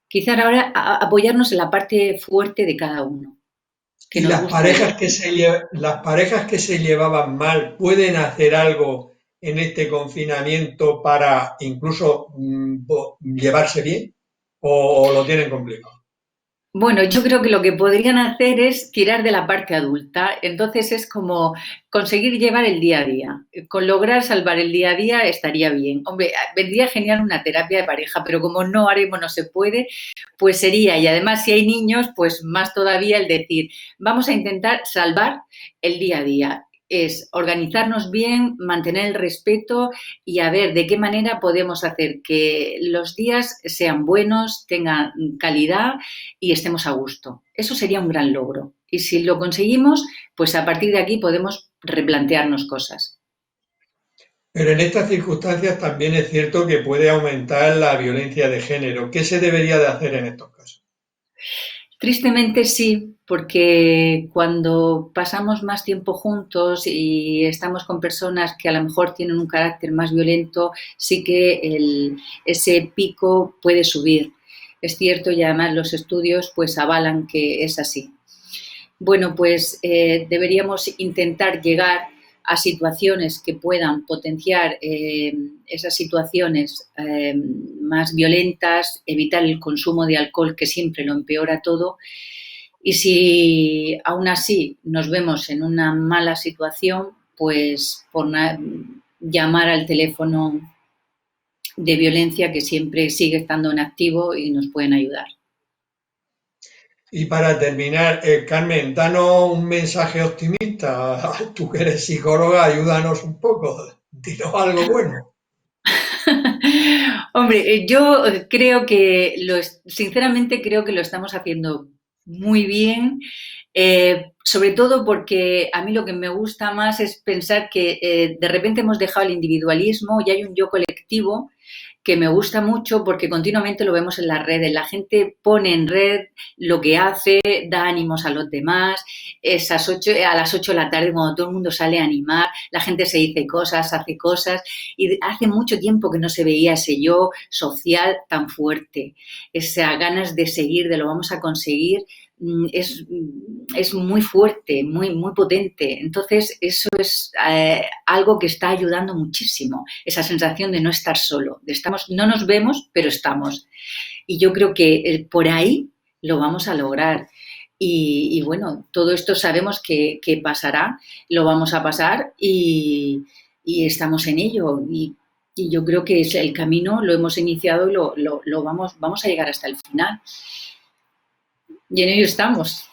Quizá ahora apoyarnos en la parte fuerte de cada uno, que Y nos gusta de las parejas que se llevaban mal pueden hacer algo en este confinamiento para incluso llevarse bien o lo tienen complicado. Bueno, yo creo que lo que podrían hacer es tirar de la parte adulta. Entonces es como conseguir llevar el día a día. Con lograr salvar el día a día estaría bien. Hombre, vendría genial una terapia de pareja, pero como no haremos, no se puede, pues sería, y además si hay niños, pues más todavía el decir, vamos a intentar salvar el día a día. es organizarnos bien, mantener el respeto y a ver de qué manera podemos hacer que los días sean buenos, tengan calidad y estemos a gusto. Eso sería un gran logro. Y si lo conseguimos, pues a partir de aquí podemos replantearnos cosas. Pero en estas circunstancias también es cierto que puede aumentar la violencia de género. ¿Qué se debería de hacer en estos casos? Tristemente sí, porque cuando pasamos más tiempo juntos y estamos con personas que a lo mejor tienen un carácter más violento, sí que ese pico puede subir. Es cierto y además los estudios pues avalan que es así. Bueno, pues deberíamos intentar llegar a situaciones que puedan potenciar esas situaciones más violentas, evitar el consumo de alcohol que siempre lo empeora todo. Y si aún así nos vemos en una mala situación, pues llamar al teléfono de violencia que siempre sigue estando en activo y nos pueden ayudar. Y para terminar, Carmen, danos un mensaje optimista. Tú que eres psicóloga, ayúdanos un poco. Dinos algo bueno. Hombre, yo creo que sinceramente creo que lo estamos haciendo muy bien, sobre todo porque a mí lo que me gusta más es pensar que de repente hemos dejado el individualismo y hay un yo colectivo que me gusta mucho porque continuamente lo vemos en las redes. La gente pone en red lo que hace, da ánimos a los demás. A las 8 de la tarde, cuando todo el mundo sale a animar, la gente se dice cosas, hace cosas. Y hace mucho tiempo que no se veía ese yo social tan fuerte. Esas ganas de seguir, de lo vamos a conseguir, es muy fuerte, muy, muy potente. Entonces, eso es algo que está ayudando muchísimo, esa sensación de no estar solo, no nos vemos, pero estamos. Y yo creo que por ahí lo vamos a lograr. Y bueno, todo esto sabemos que pasará, lo vamos a pasar y estamos en ello. Y yo creo que es el camino lo hemos iniciado y vamos a llegar hasta el final. Y en ello estamos.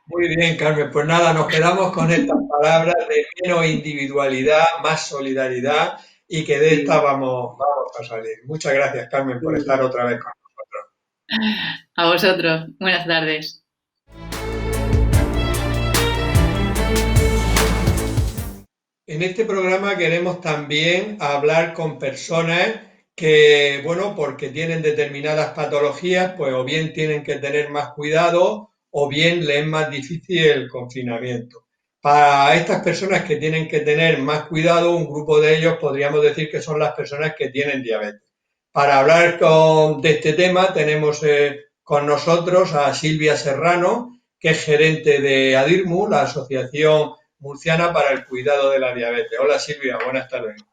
Muy bien, Carmen. Pues nada, nos quedamos con estas palabras de menos individualidad, más solidaridad y que de esta vamos a salir. Muchas gracias, Carmen, por estar otra vez con nosotros. A vosotros. Buenas tardes. En este programa queremos también hablar con personas que, bueno, porque tienen determinadas patologías, pues o bien tienen que tener más cuidado o bien les es más difícil el confinamiento. Para estas personas que tienen que tener más cuidado, un grupo de ellos podríamos decir que son las personas que tienen diabetes. Para hablar de este tema tenemos con nosotros a Silvia Serrano, que es gerente de ADIRMU, la Asociación Murciana para el Cuidado de la Diabetes. Hola Silvia, buenas tardes.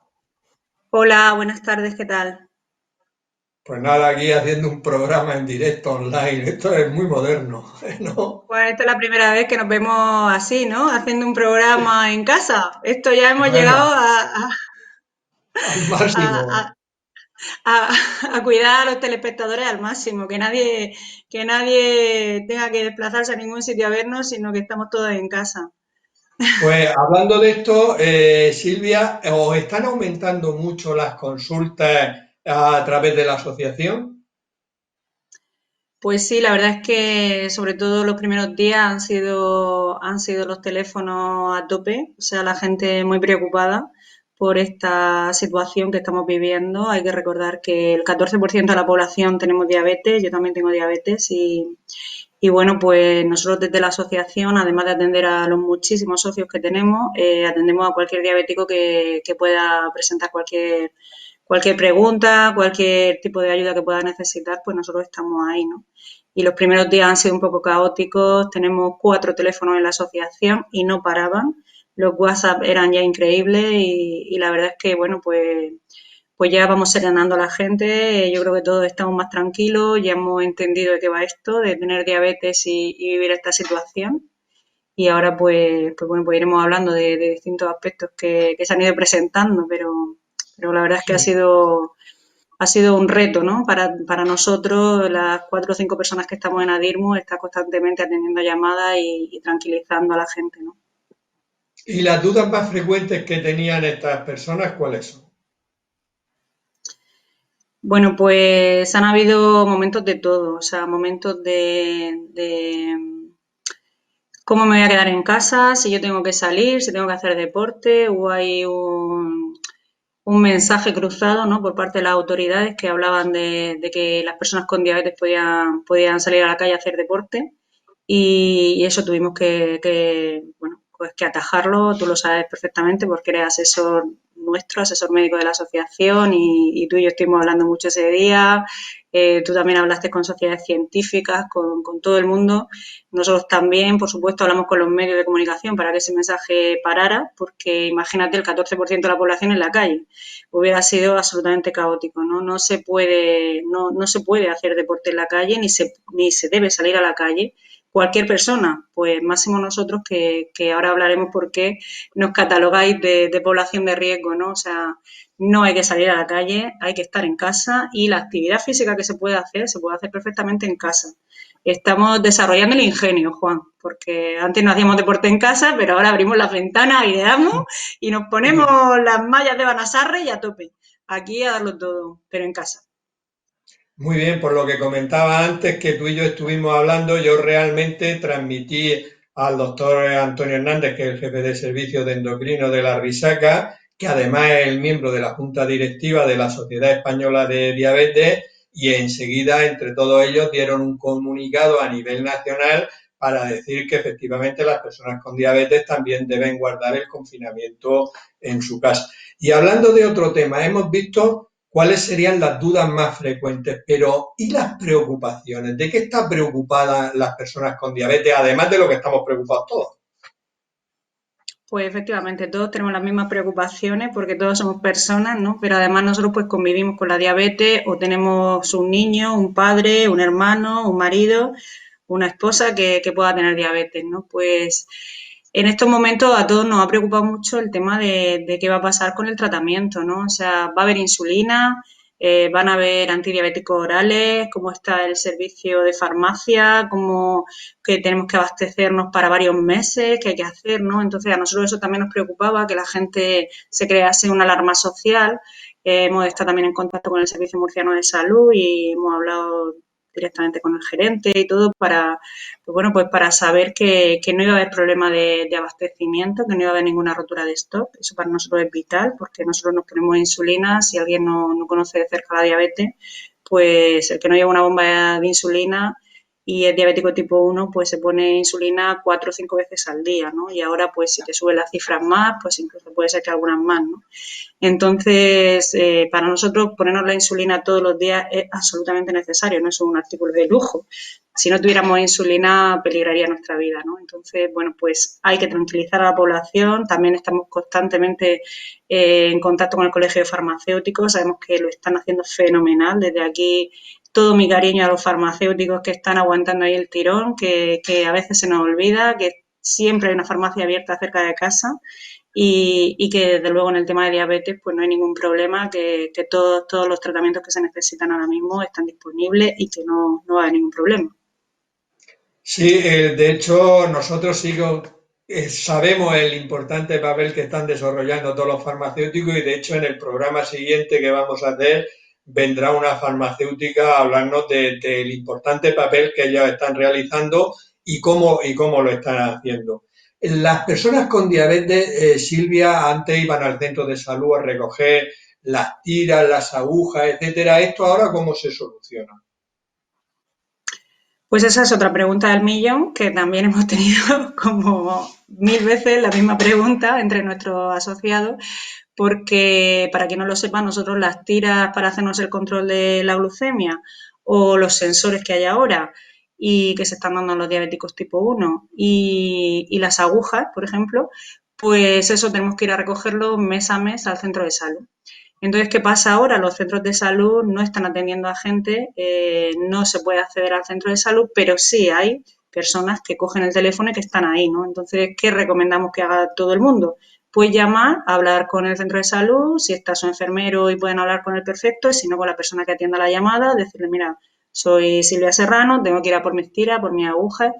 Hola, buenas tardes, ¿qué tal? Pues nada, aquí haciendo un programa en directo online. Esto es muy moderno, ¿no? Pues esta es la primera vez que nos vemos así, ¿no? Haciendo un programa en casa. Esto ya hemos Bueno, llegado al a- máximo. a- a cuidar a los telespectadores al máximo, que nadie tenga que desplazarse a ningún sitio a vernos, sino que estamos todos en casa. Pues hablando de esto, Silvia, ¿os están aumentando mucho las consultas a través de la asociación? Pues sí, la verdad es que sobre todo los primeros días han sido los teléfonos a tope, o sea, la gente muy preocupada por esta situación que estamos viviendo. Hay que recordar que el 14% de la población tenemos diabetes, yo también tengo diabetes y bueno, pues nosotros desde la asociación, además de atender a los muchísimos socios que tenemos, atendemos a cualquier diabético que pueda presentar cualquier pregunta, cualquier tipo de ayuda que pueda necesitar, pues nosotros estamos ahí, ¿no? Y los primeros días han sido un poco caóticos, tenemos 4 teléfonos en la asociación y no paraban, los WhatsApp eran ya increíbles y la verdad es que, bueno, pues ya vamos serenando a la gente, yo creo que todos estamos más tranquilos, ya hemos entendido de qué va esto, de tener diabetes y vivir esta situación. Y ahora pues bueno, pues iremos hablando de distintos aspectos que se han ido presentando, pero la verdad es que Sí. ha sido un reto, ¿no? Para nosotros, las 4 o 5 personas que estamos en ADIRMU, estar constantemente atendiendo llamadas y tranquilizando a la gente, ¿no? ¿Y las dudas más frecuentes que tenían estas personas, cuáles son? Bueno, pues han habido momentos de todo, o sea, momentos cómo me voy a quedar en casa, si yo tengo que salir, si tengo que hacer deporte, o hay un mensaje cruzado, ¿no? Por parte de las autoridades que hablaban de que las personas con diabetes podían salir a la calle a hacer deporte y eso tuvimos bueno, pues que atajarlo, tú lo sabes perfectamente porque eres asesor nuestro, asesor médico de la asociación y tú y yo estuvimos hablando mucho ese día, tú también hablaste con sociedades científicas, con todo el mundo, nosotros también, por supuesto, hablamos con los medios de comunicación para que ese mensaje parara, porque imagínate el 14% de la población en la calle, hubiera sido absolutamente caótico, ¿no? No se puede hacer deporte en la calle ni se debe salir a la calle cualquier persona, pues máximo nosotros que ahora hablaremos por qué nos catalogáis de población de riesgo, ¿no? O sea, no hay que salir a la calle, hay que estar en casa y la actividad física que se puede hacer perfectamente en casa. Estamos desarrollando el ingenio, Juan, porque antes no hacíamos deporte en casa, pero ahora abrimos las ventanas, aireamos y nos ponemos las mallas de Banasarre y a tope. Aquí a darlo todo, pero en casa. Muy bien, por lo que comentaba antes que tú y yo estuvimos hablando, yo realmente transmití al doctor Antonio Hernández, que es el jefe de servicio de endocrino de la Risaca, que además es el miembro de la Junta Directiva de la Sociedad Española de Diabetes, y enseguida entre todos ellos dieron un comunicado a nivel nacional para decir que efectivamente las personas con diabetes también deben guardar el confinamiento en su casa. Y hablando de otro tema, hemos visto cuáles serían las dudas más frecuentes, pero ¿y las preocupaciones? ¿De qué están preocupadas las personas con diabetes, además de lo que estamos preocupados todos? Pues efectivamente, todos tenemos las mismas preocupaciones porque todos somos personas, ¿no? Pero además nosotros pues convivimos con la diabetes o tenemos un niño, un padre, un hermano, un marido, una esposa que pueda tener diabetes, ¿no? Pues en estos momentos a todos nos ha preocupado mucho el tema de qué va a pasar con el tratamiento, ¿no? O sea, va a haber insulina, van a haber antidiabéticos orales, cómo está el servicio de farmacia, cómo que tenemos que abastecernos para varios meses, qué hay que hacer, ¿no? Entonces a nosotros eso también nos preocupaba, que la gente se crease una alarma social. Hemos estado también en contacto con el Servicio Murciano de Salud y hemos hablado directamente con el gerente y todo pues bueno, pues para saber que no iba a haber problema de abastecimiento, que no iba a haber ninguna rotura de stock. Eso para nosotros es vital porque nosotros nos ponemos insulina. Si alguien no conoce de cerca la diabetes, pues el que no lleva una bomba de insulina y es diabético tipo 1, pues se pone insulina 4 o 5 veces al día, ¿no? Y ahora, pues si te suben las cifras más, pues incluso puede ser que algunas más, ¿no? Entonces, para nosotros ponernos la insulina todos los días es absolutamente necesario, no es un artículo de lujo. Si no tuviéramos insulina, peligraría nuestra vida, ¿no? Entonces, bueno, pues hay que tranquilizar a la población. También estamos constantemente en contacto con el Colegio de Farmacéuticos. Sabemos que lo están haciendo fenomenal. Desde aquí, todo mi cariño a los farmacéuticos que están aguantando ahí el tirón, que a veces se nos olvida, que siempre hay una farmacia abierta cerca de casa y que desde luego en el tema de diabetes pues no hay ningún problema, que todos los tratamientos que se necesitan ahora mismo están disponibles y que no va a haber ningún problema. Sí, de hecho, nosotros sí que sabemos el importante papel que están desarrollando todos los farmacéuticos y de hecho en el programa siguiente que vamos a hacer vendrá una farmacéutica a hablarnos del importante papel que ellos están realizando y cómo lo están haciendo. Las personas con diabetes, Silvia, antes iban al centro de salud a recoger las tiras, las agujas, etcétera. ¿Esto ahora cómo se soluciona? Pues esa es otra pregunta del millón, que también hemos tenido como 1000 veces la misma pregunta entre nuestros asociados, porque para quien no lo sepa, nosotros las tiras para hacernos el control de la glucemia o los sensores que hay ahora y que se están dando a los diabéticos tipo 1 y las agujas, por ejemplo, pues eso tenemos que ir a recogerlo mes a mes al centro de salud. Entonces, ¿qué pasa ahora? Los centros de salud no están atendiendo a gente, no se puede acceder al centro de salud, pero sí hay personas que cogen el teléfono y que están ahí, ¿no? Entonces, ¿qué recomendamos que haga todo el mundo? Pues llamar, hablar con el centro de salud, si está su enfermero y pueden hablar con él perfecto, y si no con la persona que atienda la llamada, decirle, mira, Soy Silvia Serrano, tengo que ir a por mis tiras, por mis agujas.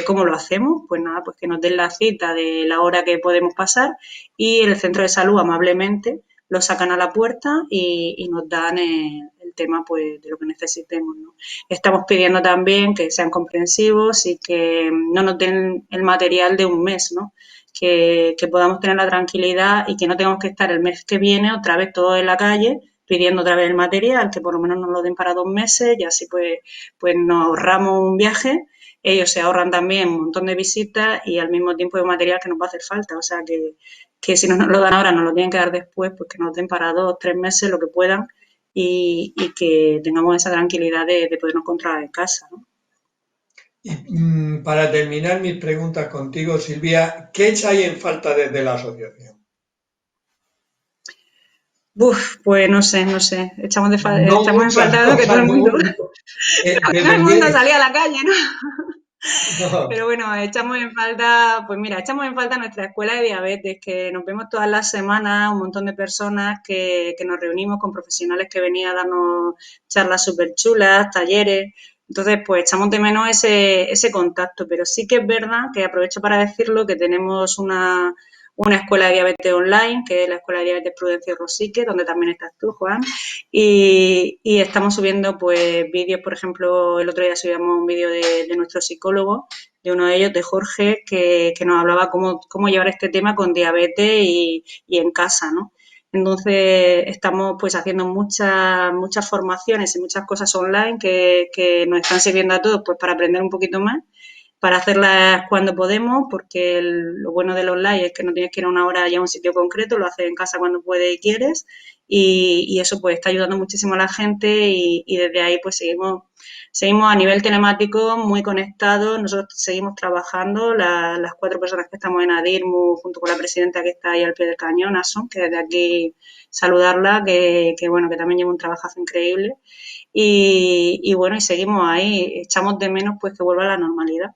¿Cómo lo hacemos? Pues nada, pues que nos den la cita de la hora que podemos pasar y el centro de salud amablemente lo sacan a la puerta y nos dan el tema pues de lo que necesitemos, ¿no? Estamos pidiendo también que sean comprensivos y que no nos den el material de un mes, ¿no? Que podamos tener la tranquilidad y que no tengamos que estar el mes que viene otra vez todos en la calle pidiendo otra vez el material, que por lo menos nos lo den para 2 meses y así pues nos ahorramos un viaje, ellos se ahorran también un montón de visitas y al mismo tiempo de material que nos va a hacer falta, o sea que si no nos lo dan ahora, nos lo tienen que dar después, pues que nos den para 2 o 3 meses lo que puedan y que tengamos esa tranquilidad de podernos controlar en casa, ¿no? Y para terminar mis preguntas contigo, Silvia, ¿qué echáis en falta desde la asociación? Pues no sé, No echamos en muchas falta lo que todo cosas, el mundo, todo el mundo dependiendo. salía a la calle, ¿no? No. Pero bueno, echamos en falta, pues mira, echamos en falta nuestra escuela de diabetes, que nos vemos todas las semanas, un montón de personas que nos reunimos con profesionales que venían a darnos charlas súper chulas, talleres. Entonces, pues echamos de menos ese contacto, pero sí que es verdad que aprovecho para decirlo que tenemos una escuela de diabetes online, que es la Escuela de Diabetes Prudencio Rosique, donde también estás tú, Juan, y estamos subiendo pues vídeos, por ejemplo, el otro día subíamos un vídeo de nuestro psicólogo, de uno de ellos, de Jorge, que nos hablaba cómo llevar este tema con diabetes y en casa, ¿no? Entonces, estamos pues haciendo muchas formaciones y muchas cosas online que nos están sirviendo a todos pues para aprender un poquito más, para hacerlas cuando podemos, porque lo bueno del online es que no tienes que ir a una hora ya a un sitio concreto, lo haces en casa cuando puedes y quieres, y eso pues está ayudando muchísimo a la gente y desde ahí pues seguimos a nivel telemático muy conectados, nosotros seguimos trabajando, las 4 personas que estamos en ADIRMU, junto con la presidenta que está ahí al pie del cañón, Asun, que desde aquí saludarla, que bueno, que también lleva un trabajazo increíble, y bueno, y seguimos ahí, echamos de menos pues que vuelva a la normalidad,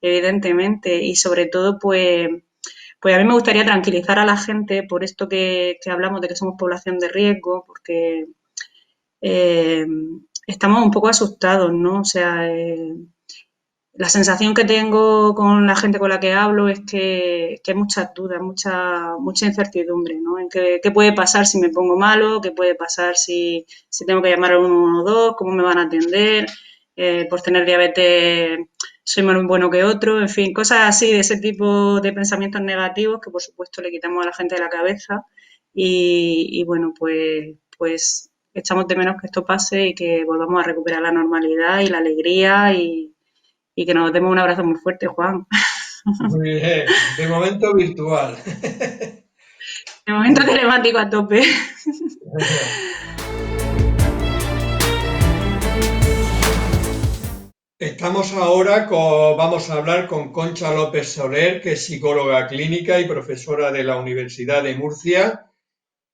evidentemente, y sobre todo pues a mí me gustaría tranquilizar a la gente por esto que hablamos de que somos población de riesgo, porque eh, estamos un poco asustados, ¿no? O sea, la sensación que tengo con la gente con la que hablo es que hay muchas dudas, mucha incertidumbre, ¿no? En qué puede pasar si me pongo malo, qué puede pasar si tengo que llamar al 112, cómo me van a atender, por tener diabetes soy menos bueno que otro, en fin, cosas así de ese tipo de pensamientos negativos que por supuesto le quitamos a la gente de la cabeza y bueno, pues echamos de menos que esto pase y que volvamos a recuperar la normalidad y la alegría y que nos demos un abrazo muy fuerte, Juan. Muy bien, de momento virtual. De momento telemático a tope. Estamos ahora vamos a hablar con Concha López Soler, que es psicóloga clínica y profesora de la Universidad de Murcia,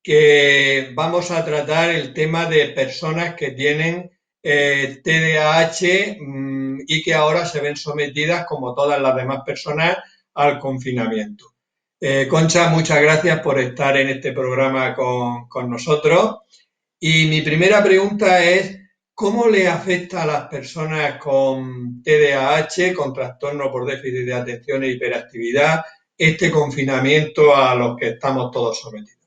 que vamos a tratar el tema de personas que tienen TDAH y que ahora se ven sometidas, como todas las demás personas, al confinamiento. Concha, muchas gracias por estar en este programa con nosotros. Y mi primera pregunta es, ¿cómo le afecta a las personas con TDAH, con trastorno por déficit de atención e hiperactividad, este confinamiento a los que estamos todos sometidos?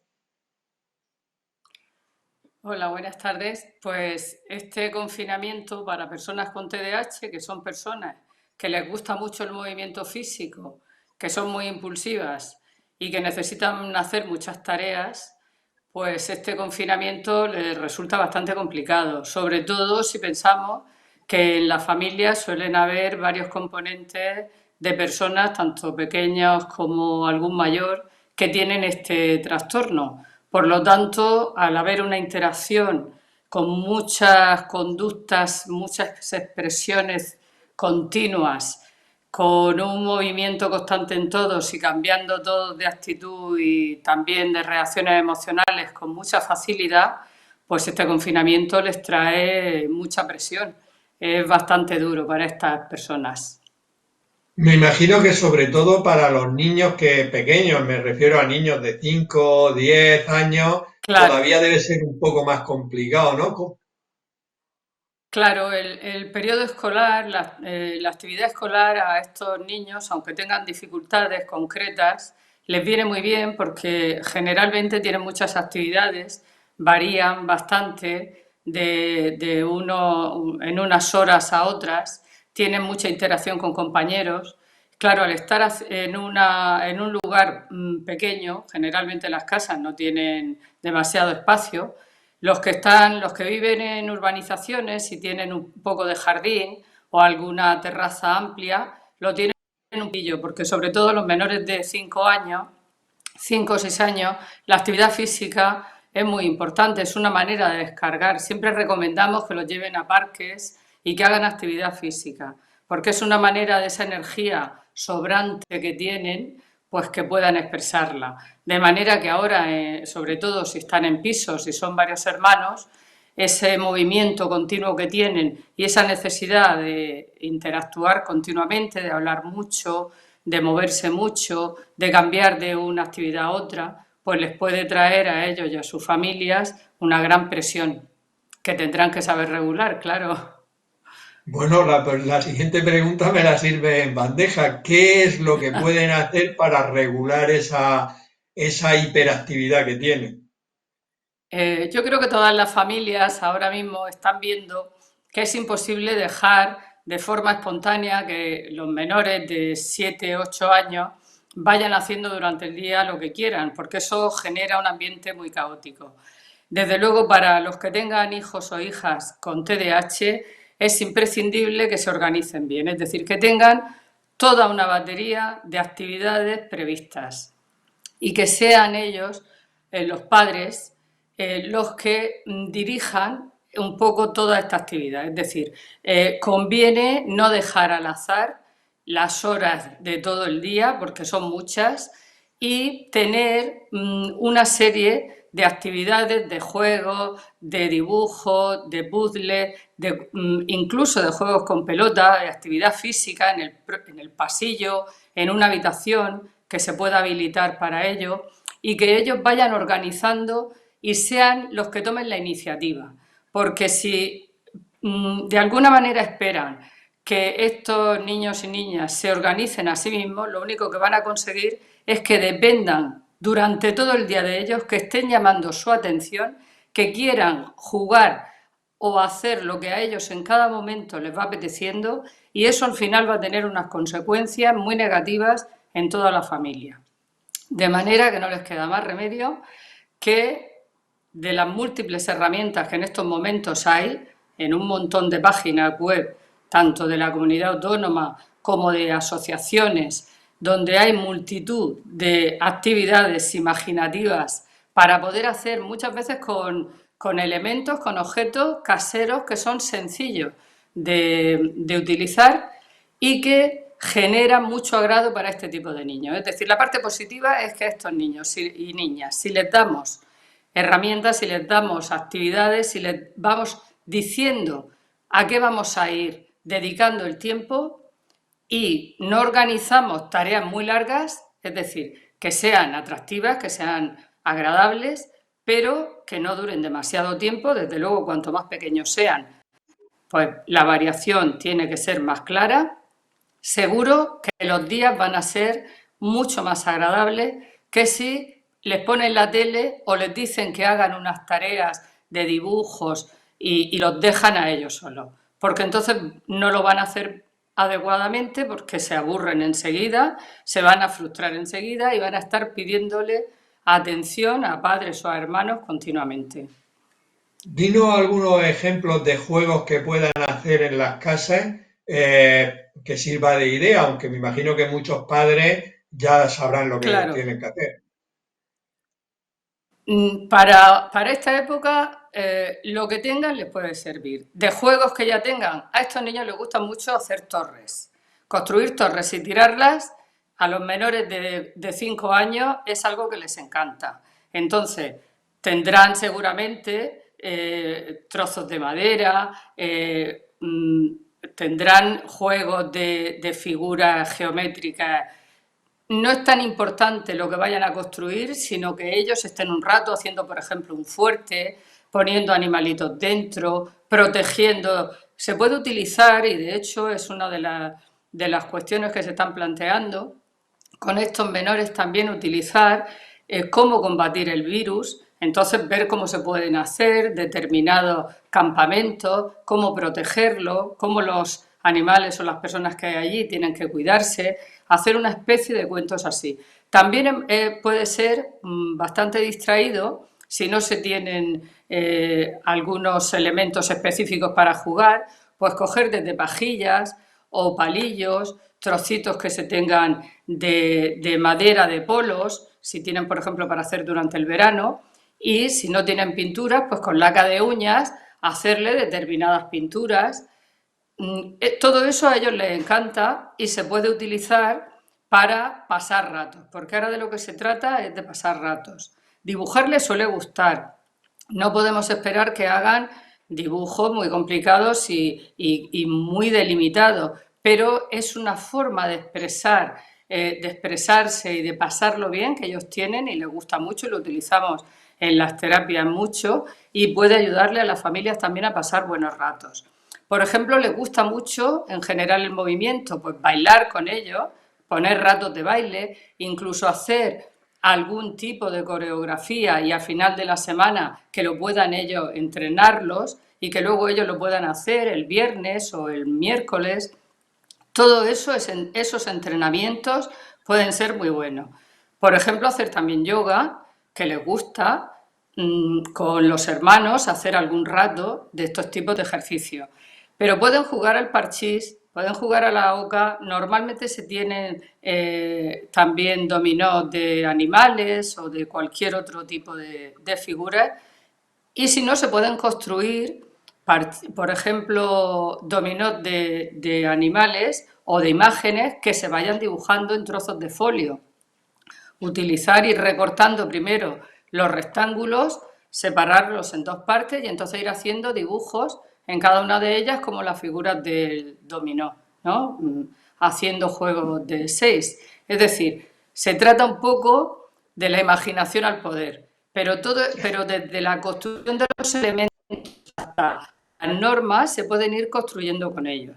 Hola, buenas tardes. Pues este confinamiento para personas con TDAH, que son personas que les gusta mucho el movimiento físico, que son muy impulsivas y que necesitan hacer muchas tareas, pues este confinamiento les resulta bastante complicado, sobre todo si pensamos que en las familias suelen haber varios componentes de personas, tanto pequeños como algún mayor, que tienen este trastorno. Por lo tanto, al haber una interacción con muchas conductas, muchas expresiones continuas, con un movimiento constante en todos y cambiando todos de actitud y también de reacciones emocionales con mucha facilidad, pues este confinamiento les trae mucha presión. Es bastante duro para estas personas. Me imagino que sobre todo para los niños que pequeños, me refiero a niños de 5, 10 años, Claro, todavía debe ser un poco más complicado, ¿no? Claro, el periodo escolar, la actividad escolar a estos niños, aunque tengan dificultades concretas, les viene muy bien porque generalmente tienen muchas actividades, varían bastante en unas horas a otras, tienen mucha interacción con compañeros. Claro, al estar en un lugar pequeño, generalmente las casas no tienen demasiado espacio. Los que viven en urbanizaciones, si tienen un poco de jardín o alguna terraza amplia, lo tienen en un pillo, porque sobre todo los menores de 5 años, 5 o 6 años, la actividad física es muy importante, es una manera de descargar. Siempre recomendamos que los lleven a parques y que hagan actividad física, porque es una manera de esa energía sobrante que tienen, pues que puedan expresarla. De manera que ahora, sobre todo si están en pisos y son varios hermanos, ese movimiento continuo que tienen y esa necesidad de interactuar continuamente, de hablar mucho, de moverse mucho, de cambiar de una actividad a otra, pues les puede traer a ellos y a sus familias una gran presión que tendrán que saber regular, claro. Bueno, la siguiente pregunta me la sirve en bandeja. ¿Qué es lo que pueden hacer para regular esa hiperactividad que tienen? Yo creo que todas las familias ahora mismo están viendo que es imposible dejar de forma espontánea que los menores de 7, 8 años vayan haciendo durante el día lo que quieran, porque eso genera un ambiente muy caótico. Desde luego, para los que tengan hijos o hijas con TDAH, es imprescindible que se organicen bien, es decir, que tengan toda una batería de actividades previstas y que sean ellos, los padres, los que dirijan un poco toda esta actividad. Es decir, conviene no dejar al azar las horas de todo el día, porque son muchas, y tener una serie de actividades, de juegos, de dibujos, de puzzles, incluso de juegos con pelota, de actividad física en el pasillo, en una habitación que se pueda habilitar para ello y que ellos vayan organizando y sean los que tomen la iniciativa. Porque si de alguna manera esperan que estos niños y niñas se organicen a sí mismos, lo único que van a conseguir es que dependan durante todo el día de ellos, que estén llamando su atención, que quieran jugar o hacer lo que a ellos en cada momento les va apeteciendo, y eso al final va a tener unas consecuencias muy negativas en toda la familia. De manera que no les queda más remedio que, de las múltiples herramientas que en estos momentos hay, en un montón de páginas web, tanto de la comunidad autónoma como de asociaciones, donde hay multitud de actividades imaginativas para poder hacer muchas veces con elementos, con objetos caseros que son sencillos de utilizar y que generan mucho agrado para este tipo de niños. Es decir, la parte positiva es que a estos niños y niñas, si les damos herramientas, si les damos actividades, si les vamos diciendo a qué vamos a ir dedicando el tiempo y no organizamos tareas muy largas, es decir, que sean atractivas, que sean agradables, pero que no duren demasiado tiempo. Desde luego, cuanto más pequeños sean, pues la variación tiene que ser más clara. Seguro que los días van a ser mucho más agradables que si les ponen la tele o les dicen que hagan unas tareas de dibujos y los dejan a ellos solos. Porque entonces no lo van a hacer adecuadamente, porque se aburren enseguida, se van a frustrar enseguida y van a estar pidiéndole atención a padres o a hermanos continuamente. Dinos algunos ejemplos de juegos que puedan hacer en las casas que sirva de idea, aunque me imagino que muchos padres ya sabrán lo que Claro. tienen que hacer. Para esta época, lo que tengan les puede servir. De juegos que ya tengan, a estos niños les gusta mucho hacer torres. Construir torres y tirarlas a los menores de 5 años es algo que les encanta. Entonces, tendrán seguramente trozos de madera, tendrán juegos de figuras geométricas. No es tan importante lo que vayan a construir, sino que ellos estén un rato haciendo, por ejemplo, un fuerte, poniendo animalitos dentro, protegiendo. Se puede utilizar, y de hecho es una de las cuestiones que se están planteando, con estos menores también utilizar cómo combatir el virus, entonces ver cómo se pueden hacer determinados campamentos, cómo protegerlo, cómo los animales o las personas que hay allí tienen que cuidarse, hacer una especie de cuentos así. También puede ser bastante distraído si no se tienen algunos elementos específicos para jugar, pues coger desde pajillas o palillos, trocitos que se tengan de madera, de polos, si tienen, por ejemplo, para hacer durante el verano, y si no tienen pinturas, pues con laca de uñas hacerle determinadas pinturas. Todo eso a ellos les encanta y se puede utilizar para pasar ratos, porque ahora de lo que se trata es de pasar ratos. Dibujar les suele gustar. No podemos esperar que hagan dibujos muy complicados y muy delimitados, pero es una forma de expresarse y de pasarlo bien que ellos tienen y les gusta mucho y lo utilizamos en las terapias mucho y puede ayudarle a las familias también a pasar buenos ratos. Por ejemplo, les gusta mucho en general el movimiento, pues bailar con ellos, poner ratos de baile, incluso hacer algún tipo de coreografía y al final de la semana que lo puedan ellos entrenarlos y que luego ellos lo puedan hacer el viernes o el miércoles. Todo eso, esos entrenamientos pueden ser muy buenos. Por ejemplo, hacer también yoga, que les gusta, con los hermanos, hacer algún rato de estos tipos de ejercicios. Pero pueden jugar al parchís, pueden jugar a la oca, normalmente se tienen también dominó de animales o de cualquier otro tipo de figuras, y si no, se pueden construir, por ejemplo, dominó de animales o de imágenes que se vayan dibujando en trozos de folio. Utilizar y recortando primero los rectángulos, separarlos en dos partes y entonces ir haciendo dibujos en cada una de ellas como las figuras del dominó, ¿no? Haciendo juegos de 6. Es decir, se trata un poco de la imaginación al poder, pero desde la construcción de los elementos hasta las normas se pueden ir construyendo con ellos.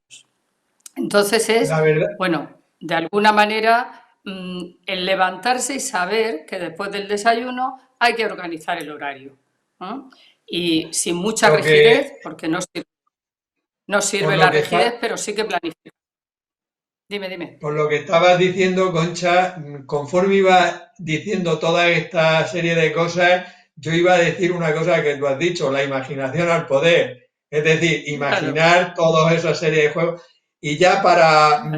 Entonces bueno, de alguna manera el levantarse y saber que después del desayuno hay que organizar el horario, ¿no? Y sin mucha rigidez, porque no sirve la rigidez, pero sí que planificar. Dime. Por lo que estabas diciendo, Concha, conforme iba diciendo toda esta serie de cosas, yo iba a decir una cosa que tú has dicho, la imaginación al poder. Es decir, imaginar toda esa serie de juegos. Y ya para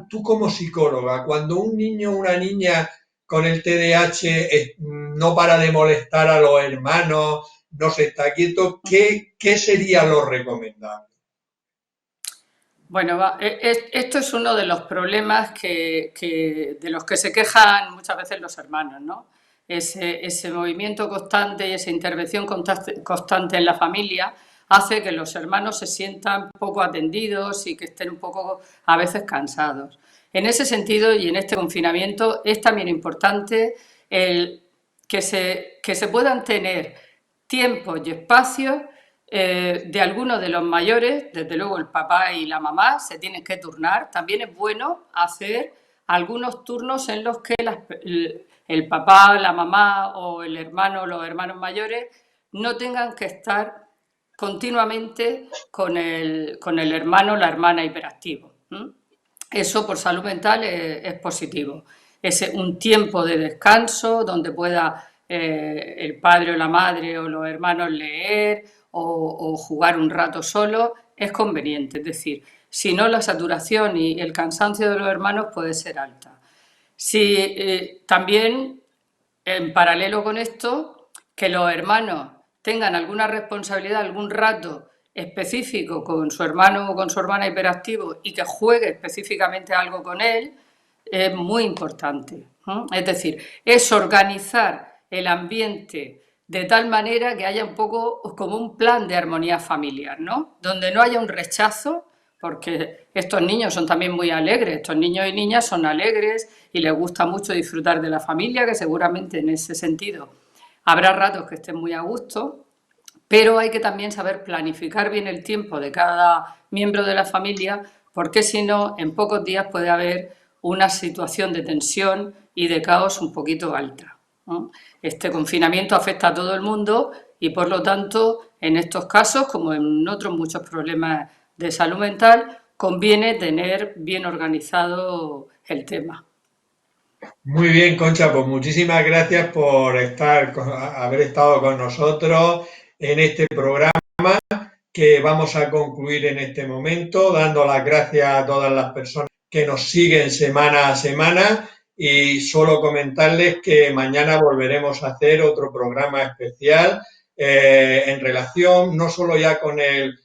tú como psicóloga, cuando un niño o una niña con el TDAH no para de molestar a los hermanos, no se está quieto, ¿qué sería lo recomendable? Bueno, esto es uno de los problemas de los que se quejan muchas veces los hermanos, ¿no? Ese movimiento constante y esa intervención constante en la familia hace que los hermanos se sientan poco atendidos y que estén un poco a veces cansados. En ese sentido y en este confinamiento es también importante que se puedan tener tiempos y espacios de algunos de los mayores, desde luego el papá y la mamá se tienen que turnar. También es bueno hacer algunos turnos en los que el papá, la mamá o el hermano o los hermanos mayores no tengan que estar continuamente con el hermano o la hermana hiperactivo. Eso por salud mental es positivo. Es un tiempo de descanso donde pueda el padre o la madre o los hermanos leer o jugar un rato solo, es conveniente. Es decir, si no, la saturación y el cansancio de los hermanos puede ser alta. También, en paralelo con esto, que los hermanos tengan alguna responsabilidad, algún rato específico con su hermano o con su hermana hiperactivo y que juegue específicamente algo con él, es muy importante, ¿no? Es decir, es organizar el ambiente de tal manera que haya un poco como un plan de armonía familiar, ¿no? Donde no haya un rechazo, porque estos niños son también muy alegres, estos niños y niñas son alegres y les gusta mucho disfrutar de la familia, que seguramente en ese sentido Habrá ratos que estén muy a gusto, pero hay que también saber planificar bien el tiempo de cada miembro de la familia, porque si no, en pocos días puede haber una situación de tensión y de caos un poquito alta, ¿no? Este confinamiento afecta a todo el mundo y, por lo tanto, en estos casos, como en otros muchos problemas de salud mental, conviene tener bien organizado el tema. Muy bien, Concha, pues muchísimas gracias por haber estado con nosotros en este programa que vamos a concluir en este momento, dando las gracias a todas las personas que nos siguen semana a semana y solo comentarles que mañana volveremos a hacer otro programa especial en relación no solo ya con el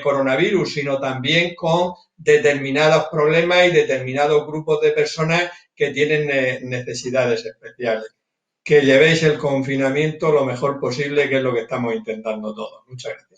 coronavirus, sino también con determinados problemas y determinados grupos de personas que tienen necesidades especiales. Que llevéis el confinamiento lo mejor posible, que es lo que estamos intentando todos. Muchas gracias.